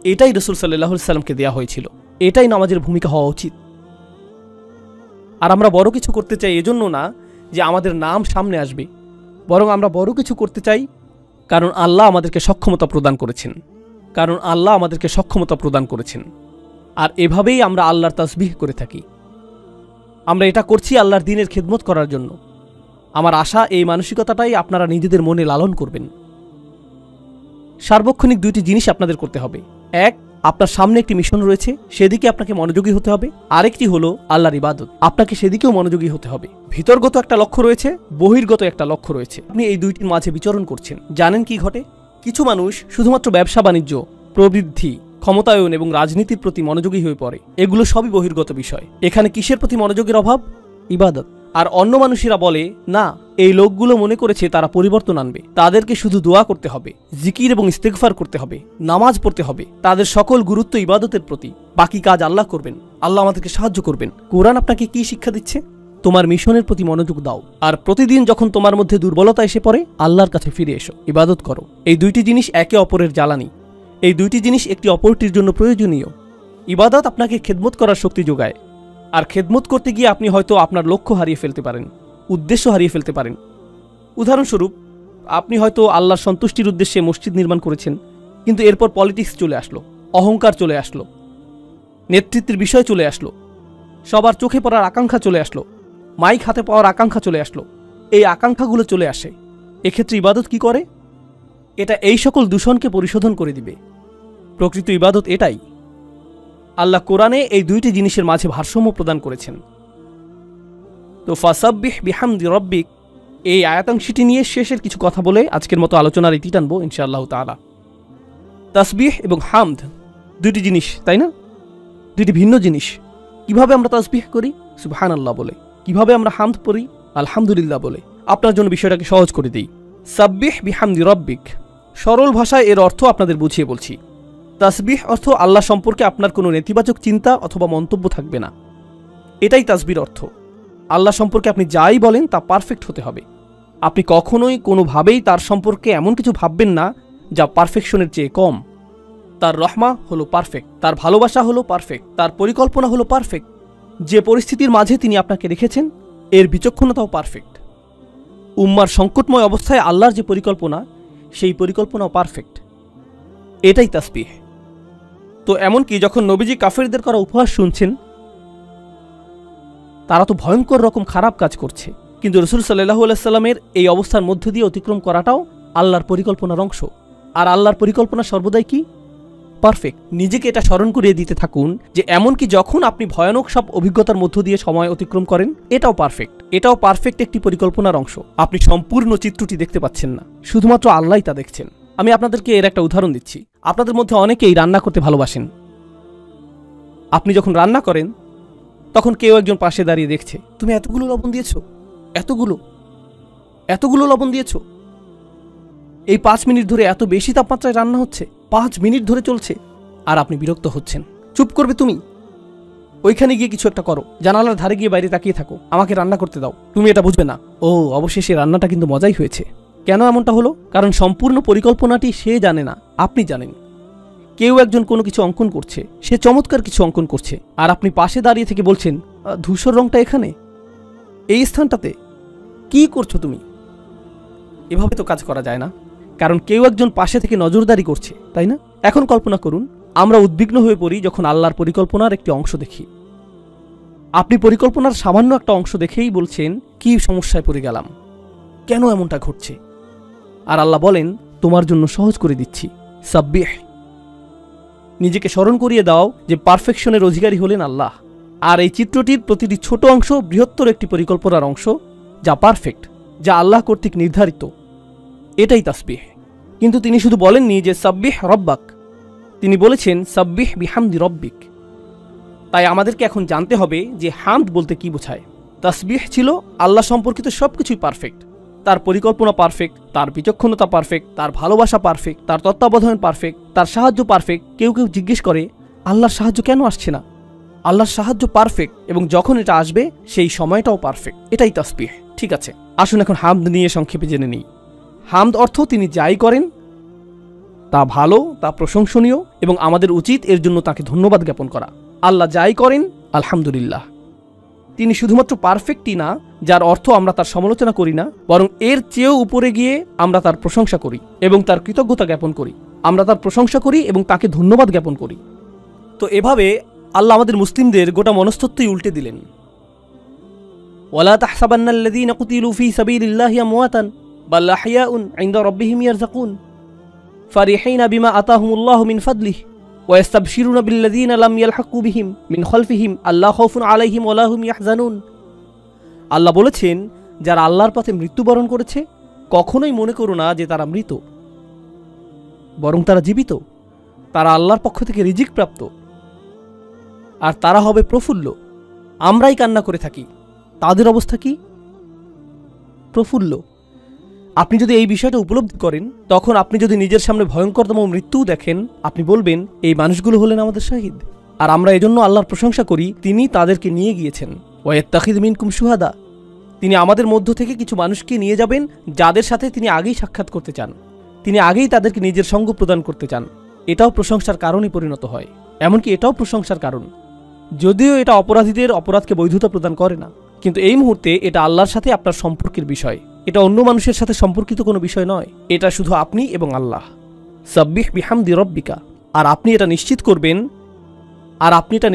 এটাই রাসূল সাল্লাল্লাহু আলাইহি সাল্লামকে দেয়া হয়েছিল, এটাই নামাজের ভূমিকা হওয়া উচিত। আর আমরা বড় কিছু করতে চাই এজন্য না যে আমাদের নাম সামনে আসবে, বরং আমরা বড় কিছু করতে চাই কারণ আল্লাহ আমাদেরকে সক্ষমতা প্রদান করেছেন, আর এভাবেই আমরা আল্লাহর তাসবিহ করে থাকি। আমরা এটা করছি আল্লাহর দ্বীনের খেদমত করার জন্য। আমার আশা এই মানসিকতাটাই আপনারা নিজেদের মনে লালন করবেন। সার্বক্ষণিক দুইটি জিনিস আপনাদের করতে হবে। এক, আপনার সামনে একটি মিশন রয়েছে, সেদিকে আপনাকে মনোযোগী হতে হবে। আরেকটি হলো আল্লাহর ইবাদত, আপনাকে সেদিকেও মনোযোগী হতে হবে। ভিতরগত একটা লক্ষ্য রয়েছে, বহির্গত একটা লক্ষ্য রয়েছে। আপনি এই দুইটির মাঝে বিচরণ করছেন। জানেন কি ঘটে? কিছু মানুষ শুধুমাত্র ব্যবসা বাণিজ্য, প্রবৃদ্ধি, ক্ষমতায়ন এবং রাজনীতির প্রতি মনোযোগী হয়ে পড়ে। এগুলো সবই বহির্গত বিষয়। এখানে কিসের প্রতি মনোযোগের অভাব? ইবাদত। আর অন্য মানুষেরা বলে না, এই লোকগুলো মনে করেছে তারা পরিবর্তন আনবে, তাদেরকে শুধু দোয়া করতে হবে, জিকির এবং ইস্তেগফার করতে হবে, নামাজ পড়তে হবে, তাদের সকল গুরুত্ব ইবাদতের প্রতি, বাকি কাজ আল্লাহ করবেন, আল্লাহ আমাদেরকে সাহায্য করবেন। কোরআন আপনাকে কি শিক্ষা দিচ্ছে? তোমার মিশনের প্রতি মনোযোগ দাও, আর প্রতিদিন যখন তোমার মধ্যে দুর্বলতা এসে পড়ে আল্লাহর কাছে ফিরে এসো, ইবাদত করো। এই দুইটি জিনিস একে অপরের জ্বালানি, এই দুইটি জিনিস একটি অপরটির জন্য প্রয়োজনীয়। ইবাদত আপনাকে খেদমত করার শক্তি যোগায়, আর খেদমত করতে গিয়ে আপনি হয়তো আপনার লক্ষ্য হারিয়ে ফেলতে পারেন, উদ্দেশ্য হারিয়ে ফেলতে পারেন। উদাহরণস্বরূপ, আপনি হয়তো আল্লাহর সন্তুষ্টির উদ্দেশ্যে মসজিদ নির্মাণ করেছেন, কিন্তু এরপর পলিটিক্স চলে আসলো, অহংকার চলে আসলো, নেতৃত্বের বিষয় চলে আসলো, সবার চোখে পড়ার আকাঙ্ক্ষা চলে আসলো, মাইক হাতে পাওয়ার আকাঙ্ক্ষা চলে আসলো। এই আকাঙ্ক্ষাগুলো চলে আসে। এক্ষেত্রে ইবাদত কি করে? এটা এই সকল দূষণকে পরিশোধন করে দিবে। প্রকৃত ইবাদত এটাই। আল্লাহ কোরআনে এই দুইটি জিনিসের মাঝে ভারসাম্য প্রদান করেছেন। তো ফাসাব্বিহ বিহামদি রব্বিক, এই আয়াতাংশটি নিয়ে শেষের কিছু কথা বলে আজকের মতো আলোচনার ইতি টানবো ইনশাআল্লাহ তাআলা। তাসবিহ এবং হামদ দুইটি জিনিস, তাই না? দুইটি ভিন্ন জিনিস। কিভাবে আমরা তাসবিহ করি? সুবহানাল্লাহ বলে। কিভাবে আমরা হামদ পড়ি? আলহামদুলিল্লাহ বলে। আপনার জন্য বিষয়টাকে সহজ করে দিই। সাব্বিহ বিহামদি রব্বিক, সরল ভাষায় এর অর্থ আপনাদের বুঝিয়ে বলছি। তাসবিহ অর্থ আল্লাহ সম্পর্কে আপনার কোনো নেতিবাচক চিন্তা অথবা মন্তব্য থাকবে না, এটাই তাসবির অর্থ। আল্লাহ সম্পর্কে আপনি যাই বলেন তা পারফেক্ট হতে হবে। আপনি কখনোই কোনোভাবেই তার সম্পর্কে এমন কিছু ভাববেন না যা পারফেকশনের চেয়ে কম। তার রহমা হলো পারফেক্ট, তার ভালোবাসা হলো পারফেক্ট, তার পরিকল্পনা হলো পারফেক্ট। যে পরিস্থিতির মাঝে তিনি আপনাকে রেখেছেন এর বিচক্ষণতাও পারফেক্ট। উম্মার সংকটময় অবস্থায় আল্লাহর যে পরিকল্পনা, সেই পরিকল্পনাও পারফেক্ট। এটাই তাসবিহ। তো এমনকি যখন নবীজি কাফেরদের করা উপহাস শুনছেন, তারা তো ভয়ঙ্কর রকম খারাপ কাজ করছে, কিন্তু রাসূল সাল্লাল্লাহু আলাইহি সাল্লামের এই অবস্থার মধ্য দিয়ে অতিক্রম করাটাও আল্লাহর পরিকল্পনার অংশ। আর আল্লাহর পরিকল্পনা সর্বদাই কি? পারফেক্ট। নিজেকে এটা স্মরণ করিয়ে দিতে থাকুন যে এমনকি যখন আপনি ভয়ানক সব অভিজ্ঞতার মধ্য দিয়ে সময় অতিক্রম করেন, এটাও পারফেক্ট। এটাও পারফেক্ট একটি পরিকল্পনার অংশ। আপনি সম্পূর্ণ চিত্রটি দেখতে পাচ্ছেন না, শুধুমাত্র আল্লাহই তা দেখছেন। আমি আপনাদেরকে এর একটা উদাহরণ দিচ্ছি। আপনাদের মধ্যে অনেকেই রান্না করতে ভালোবাসেন। আপনি যখন রান্না করেন তখন কেউ একজন পাশে দাঁড়িয়ে দেখছে, তুমি এতগুলো লবণ দিয়েছো, এতগুলো লবণ দিয়েছো। এই 5 মিনিট ধরে এত বেশি তাপমাত্রায় রান্না হচ্ছে, 5 মিনিট ধরে চলছে, আর আপনি বিরক্ত হচ্ছেন। চুপ করবে তুমি? ওইখানে গিয়ে কিছু একটা করো, জানালার ধারে গিয়ে বাইরে তাকিয়ে থাকো, আমাকে রান্না করতে দাও। তুমি এটা বুঝবে না। ও, অবশেষে রান্নাটা কিন্তু মজাই হয়েছে। কেন এমনটা হলো? কারণ সম্পূর্ণ পরিকল্পনাটি সে জানে না, আপনি জানেন। কেউ একজন কোনো কিছু অঙ্কন করছে, সে চমৎকার কিছু অঙ্কন করছে, আর আপনি পাশে দাঁড়িয়ে থেকে বলছেন, ধূসর রংটা এখানে, এই স্থানটাতে, কি করছো তুমি? এভাবে তো কাজ করা যায় না, কারণ কেউ একজন পাশে থেকে নজরদারি করছে, তাই না? এখন কল্পনা করুন, আমরা উদ্বিগ্ন হয়ে পড়ি যখন আল্লাহর পরিকল্পনার একটি অংশ দেখি। আপনি পরিকল্পনার সামান্য একটা অংশ দেখেই বলছেন, কি সমস্যায় পড়ে গেলাম, কেন এমনটা ঘটছে? আর আল্লাহ বলেন, তোমার জন্য সহজ করে দিচ্ছি। সাব্বিহ, নিজেকে স্মরণ করিয়ে দাও যে পারফেকশনের অধিকারী হলেন আল্লাহ, আর এই চিত্রটির প্রতিটি ছোট অংশ বৃহত্তর একটি পরিকল্পনার অংশ, যা পারফেক্ট, যা আল্লাহ কর্তৃক নির্ধারিত। এটাই তাসবিহ। কিন্তু তিনি শুধু বলেননি যে সাব্বিহ রব্বাক, তিনি বলেছেন সাব্বিহ বিহামদি রব্বিক। তাই আমাদেরকে এখন জানতে হবে যে হামদ বলতে কি বোঝায়। তাসবিহ ছিল আল্লাহ সম্পর্কিত সবকিছুই পারফেক্ট। তার পরিকল্পনা পারফেক্ট, তার বিচক্ষণতা পারফেক্ট, তার ভালোবাসা পারফেক্ট, তার তত্ত্বাবধান পারফেক্ট, তার সাহায্য পারফেক্ট। কেউ কেউ জিজ্ঞেস করে, আল্লাহর সাহায্য কেন আসছে না? আল্লাহর সাহায্য পারফেক্ট, এবং যখন এটা আসবে সেই সময়টাও পারফেক্ট। এটাই তাসবিহ। ঠিক আছে, আসুন এখন হামদ নিয়ে সংক্ষেপে জেনে নিই। হামদ অর্থ তিনি যাই করেন তা ভালো, তা প্রশংসনীয়, এবং আমাদের উচিত এর জন্য তাকে ধন্যবাদ জ্ঞাপন করা। আল্লাহ যাই করেন আলহামদুলিল্লাহ, তিনি শুধুমাত্র পারফেক্টই না, যার অর্থ আমরা তার সমালোচনা করি না, বরং এর চেয়েও উপরে গিয়ে আমরা তার প্রশংসা করি এবং তার কৃতজ্ঞতা জ্ঞাপন করি। আমরা তার প্রশংসা করি এবং তাকে ধন্যবাদ জ্ঞাপন করি। তো এভাবে আল্লাহ আমাদের মুসলিমদের গোটা মনস্তত্ত্বই উল্টে দিলেন। ওয়ালা তাহসাবান্নাল্লাযীনা কুতিলু ফী সাবিলিল্লাহি আমওয়াতান বাল আহইয়াউন ইনদা রাব্বিহিম ইয়ারযাকুন ফারিহিনা বিমা আতাহুমুল্লাহু মিন ফাদলিহি ওয়া ইস্তাবশিরুনা বিল্লাযীনা লাম ইয়ালহাকু বিহিম মিন খালফিহিম আল্লা খাউফুন আলাইহিম ওয়া লা হুম ইয়াহজানুন। আল্লাহ বলেছেন, যারা আল্লাহর পথে মৃত্যুবরণ করেছে কখনোই মনে করো না যে তারা মৃত, বরং তারা জীবিত। তারা আল্লাহর পক্ষ থেকে রিজিক প্রাপ্ত, আর তারা হবে প্রফুল্ল। আমরাই কান্না করে থাকি, তাদের অবস্থা কি? প্রফুল্ল। আপনি যদি এই বিষয়টা উপলব্ধি করেন, তখন আপনি যদি নিজের সামনে ভয়ঙ্করতম মৃত্যুও দেখেন, আপনি বলবেন এই মানুষগুলো হলেন আমাদের শহীদ। আর আমরা এজন্য আল্লাহর প্রশংসা করি, তিনি তাদেরকে নিয়ে গিয়েছেন। ওয়ায়াত্তাখিযু মিনকুম শুহাদা, তিনি আমাদের মধ্য থেকে কিছু মানুষকে নিয়ে যাবেন যাদের সাথে তিনি আগেই সাক্ষাৎ করতে চান, তিনি আগেই তাদেরকে নিজের সঙ্গ প্রদান করতে চান। এটাও প্রশংসার কারণই পরিণত হয়। এমনকি এটাও প্রশংসার কারণ, যদিও এটা অপরাধীদের অপরাধকে বৈধতা প্রদান করে না, কিন্তু এই মুহূর্তে এটা আল্লাহর সাথে আপনার সম্পর্কের বিষয়। এটা অন্য মানুষের সাথে সম্পর্কিত কোনো বিষয় নয়, এটা শুধু আপনি এবং আল্লাহ। সাব্বিহ বিহামদি রব্বিকা। আর আপনি এটা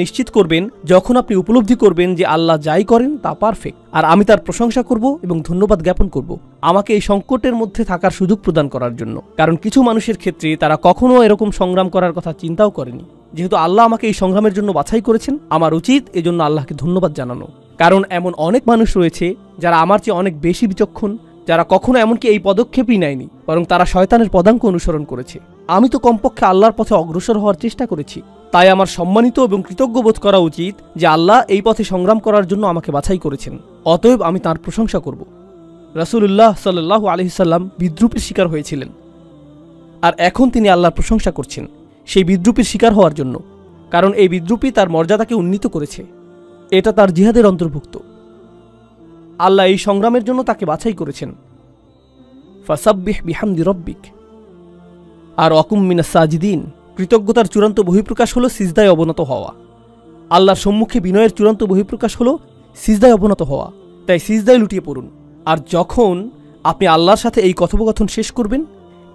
নিশ্চিত করবেন যখন আপনি উপলব্ধি করবেন যে আল্লাহ যাই করেন তা পারফেক্ট, আর আমি তার প্রশংসা করব এবং ধন্যবাদ জ্ঞাপন করব আমাকে এই সংকটের মধ্যে থাকার সুযোগ প্রদান করার জন্য। কারণ কিছু মানুষের ক্ষেত্রে তারা কখনো এরকম সংগ্রাম করার কথা চিন্তাও করেনি। যেহেতু আল্লাহ আমাকে এই সংগ্রামের জন্য বাছাই করেছেন, আমার উচিত এজন্য আল্লাহকে ধন্যবাদ জানানো। কারণ এমন অনেক মানুষ রয়েছে যারা আমার চেয়ে অনেক বেশি বিচক্ষণ, যারা কখনো এমনকি এই পদক্ষেপই নেয়নি, বরং তারা শয়তানের পদাঙ্ক অনুসরণ করেছে। আমি তো কমপক্ষে আল্লাহর পথে অগ্রসর হওয়ার চেষ্টা করেছি। তাই আমার সম্মানিত এবং কৃতজ্ঞ বোধ করা উচিত যে আল্লাহ এই পথে সংগ্রাম করার জন্য আমাকে বাছাই করেছেন। অতএব আমি তাঁর প্রশংসা করব। রাসূলুল্লাহ সাল্লাল্লাহু আলাইহি সাল্লাম বিদ্রূপের শিকার হয়েছিলেন, আর এখন তিনি আল্লাহর প্রশংসা করছেন সেই বিদ্রূপের শিকার হওয়ার জন্য। কারণ এই বিদ্রূপই তার মর্যাদাকে উন্নীত করেছে, এটা তার জিহাদের অন্তর্ভুক্ত। আল্লাহ এই সংগ্রামের জন্য তাকে বাছাই করেছেন। ফাসাব্বিহ বিহামদি রব্বিক। আর ওয়াকুম মিনাস সাজিদিন। কৃতজ্ঞতার চূড়ান্ত বহিঃপ্রকাশ হলো সিজদায় অবনত হওয়া। আল্লাহর সম্মুখে বিনয়ের চূড়ান্ত বহিঃপ্রকাশ হলো সিজদায় অবনত হওয়া। তাই সিজদায় লুটিয়ে পড়ুন। আর যখন আপনি আল্লাহর সাথে এই কথোপকথন শেষ করবেন,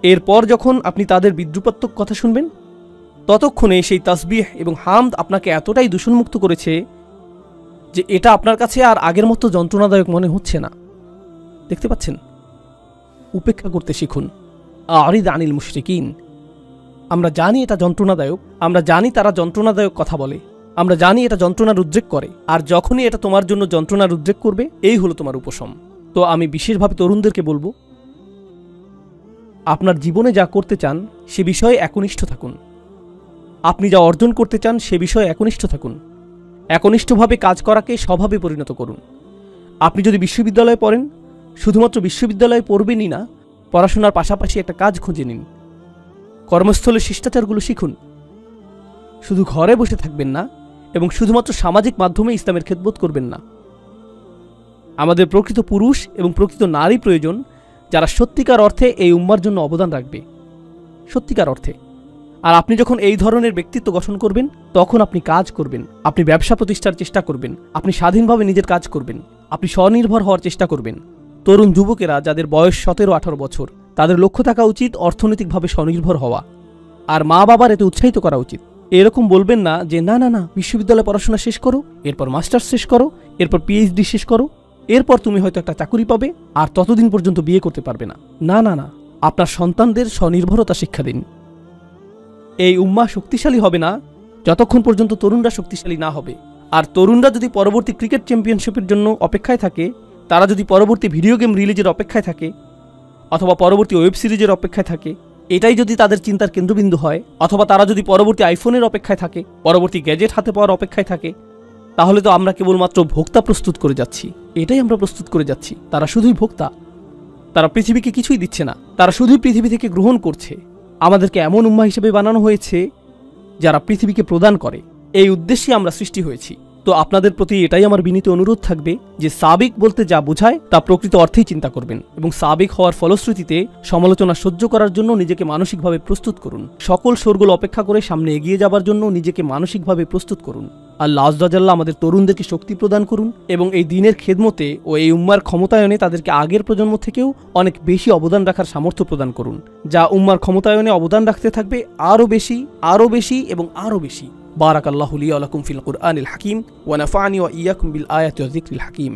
এরপর যখন আপনি তাদের বিদ্রুপাত্মক কথা শুনবেন, ততক্ষণে সেই তাসবিহ এবং হামদ আপনাকে এতটাই দূষণমুক্ত করেছে যে এটা আপনার কাছে আর আগের মতো যন্ত্রণাদায়ক মনে হচ্ছে না। দেখতে পাচ্ছেন? উপেক্ষা করতে শিখুন। আরিদ আনিল মুশরিকিন। আমরা জানি এটা যন্ত্রণাদায়ক, আমরা জানি তারা যন্ত্রণাদায়ক কথা বলে, আমরা জানি এটা যন্ত্রণার উদ্রেক করে, আর যখনই এটা তোমার জন্য যন্ত্রণার উদ্রেক করবে, এই হলো তোমার উপশম। তো আমি বিশেষভাবে তরুণদেরকে বলবো, আপনার জীবনে যা করতে চান সে বিষয়ে একনিষ্ঠ থাকুন। আপনি যা অর্জন করতে চান সে বিষয়ে একনিষ্ঠ থাকুন। একনিষ্ঠভাবে কাজ করাকে স্বভাবে পরিণত করুন। আপনি যদি বিশ্ববিদ্যালয়ে পড়েন, শুধুমাত্র বিশ্ববিদ্যালয়ে পড়বেনই না, পড়াশোনার পাশাপাশি একটা কাজ খুঁজে নিন। কর্মস্থলের শিষ্টাচারগুলো শিখুন। শুধু ঘরে বসে থাকবেন না এবং শুধুমাত্র সামাজিক মাধ্যমে ইসলামের খেদমত করবেন না। আমাদের প্রকৃত পুরুষ এবং প্রকৃত নারী প্রয়োজন, যারা সত্যিকার অর্থে এই উম্মার জন্য অবদান রাখবে, সত্যিকার অর্থে। আর আপনি যখন এই ধরনের ব্যক্তিত্ব গঠন করবেন, তখন আপনি কাজ করবেন, আপনি ব্যবসা প্রতিষ্ঠার চেষ্টা করবেন, আপনি স্বাধীনভাবে নিজের কাজ করবেন, আপনি স্বনির্ভর হওয়ার চেষ্টা করবেন। তরুণ যুবকেরা যাদের বয়স 17-18 বছর, তাদের লক্ষ্য থাকা উচিত অর্থনৈতিকভাবে স্বনির্ভর হওয়া। আর মা বাবার এতে উৎসাহিত করা উচিত। এরকম বলবেন না যে না না না, বিশ্ববিদ্যালয়ে পড়াশোনা শেষ করো, এরপর মাস্টার্স শেষ করো, এরপর পিএইচডি শেষ করো, এরপর তুমি হয়তো একটা চাকুরি পাবে, আর ততদিন পর্যন্ত বিয়ে করতে পারবে না। না না না, আপনার সন্তানদের স্বনির্ভরতা শিক্ষা দিন। এই উম্মাহ শক্তিশালী হবে না যতক্ষণ পর্যন্ত তরুণরা শক্তিশালী না হবে। আর তরুণরা যদি পরবর্তী ক্রিকেট চ্যাম্পিয়নশিপের জন্য অপেক্ষায় থাকে, তারা যদি পরবর্তী ভিডিও গেম রিলিজের অপেক্ষায় থাকে, অথবা পরবর্তী ওয়েব সিরিজের অপেক্ষায় থাকে, এটাই যদি তাদের চিন্তার কেন্দ্রবিন্দু হয়, অথবা তারা যদি পরবর্তী আইফোনের অপেক্ষায় থাকে, পরবর্তী গ্যাজেট হাতে পাওয়ার অপেক্ষায় থাকে, তাহলে তো আমরা কেবলমাত্র ভোক্তা প্রস্তুত করে যাচ্ছি। এটাই আমরা প্রস্তুত করে যাচ্ছি। তারা শুধুই ভোক্তা, তারা পৃথিবীকে কিছুই দিচ্ছে না, তারা শুধুই পৃথিবী থেকে গ্রহণ করছে। আমাদেরকে এমন উম্মাহ হিসেবে বানানো হয়েছে যারা পৃথিবীকে প্রদান করে। এই উদ্দেশ্যে আমরা সৃষ্টি হয়েছি। তো আপনাদের প্রতি এটাই আমার বিনীত অনুরোধ থাকবে যে সাবিক বলতে যা বোঝায় তা প্রকৃত অর্থেই চিন্তা করবেন, এবং সাবিক হওয়ার ফলশ্রুতিতে সমালোচনা সহ্য করার জন্য নিজেকে মানসিকভাবে প্রস্তুত করুন। সকল শোরগোল অপেক্ষা করে সামনে এগিয়ে যাবার জন্য নিজেকে মানসিকভাবে প্রস্তুত করুন। আল্লাহ আযজা ওয়া জাল্লা আমাদের তরুণদেরকে শক্তি প্রদান করুন এবং এই দ্বীনের খেদমতে ও এই উম্মার ক্ষমতায়নে তাদেরকে আগের প্রজন্ম থেকেও অনেক বেশি অবদান রাখার সামর্থ্য প্রদান করুন, যা উম্মার ক্ষমতায়নে অবদান রাখতে থাকবে আরও বেশি, আরও বেশি এবং আরও বেশি। বারাকাল্লাহু লি ওয়া লাকুম ফিল কুরআনিল হাকিম ওয়া নাফা'নি ওয়া ইয়্যাকুম বিল আয়াতি ওয়াজ যিকরিল হাকিম।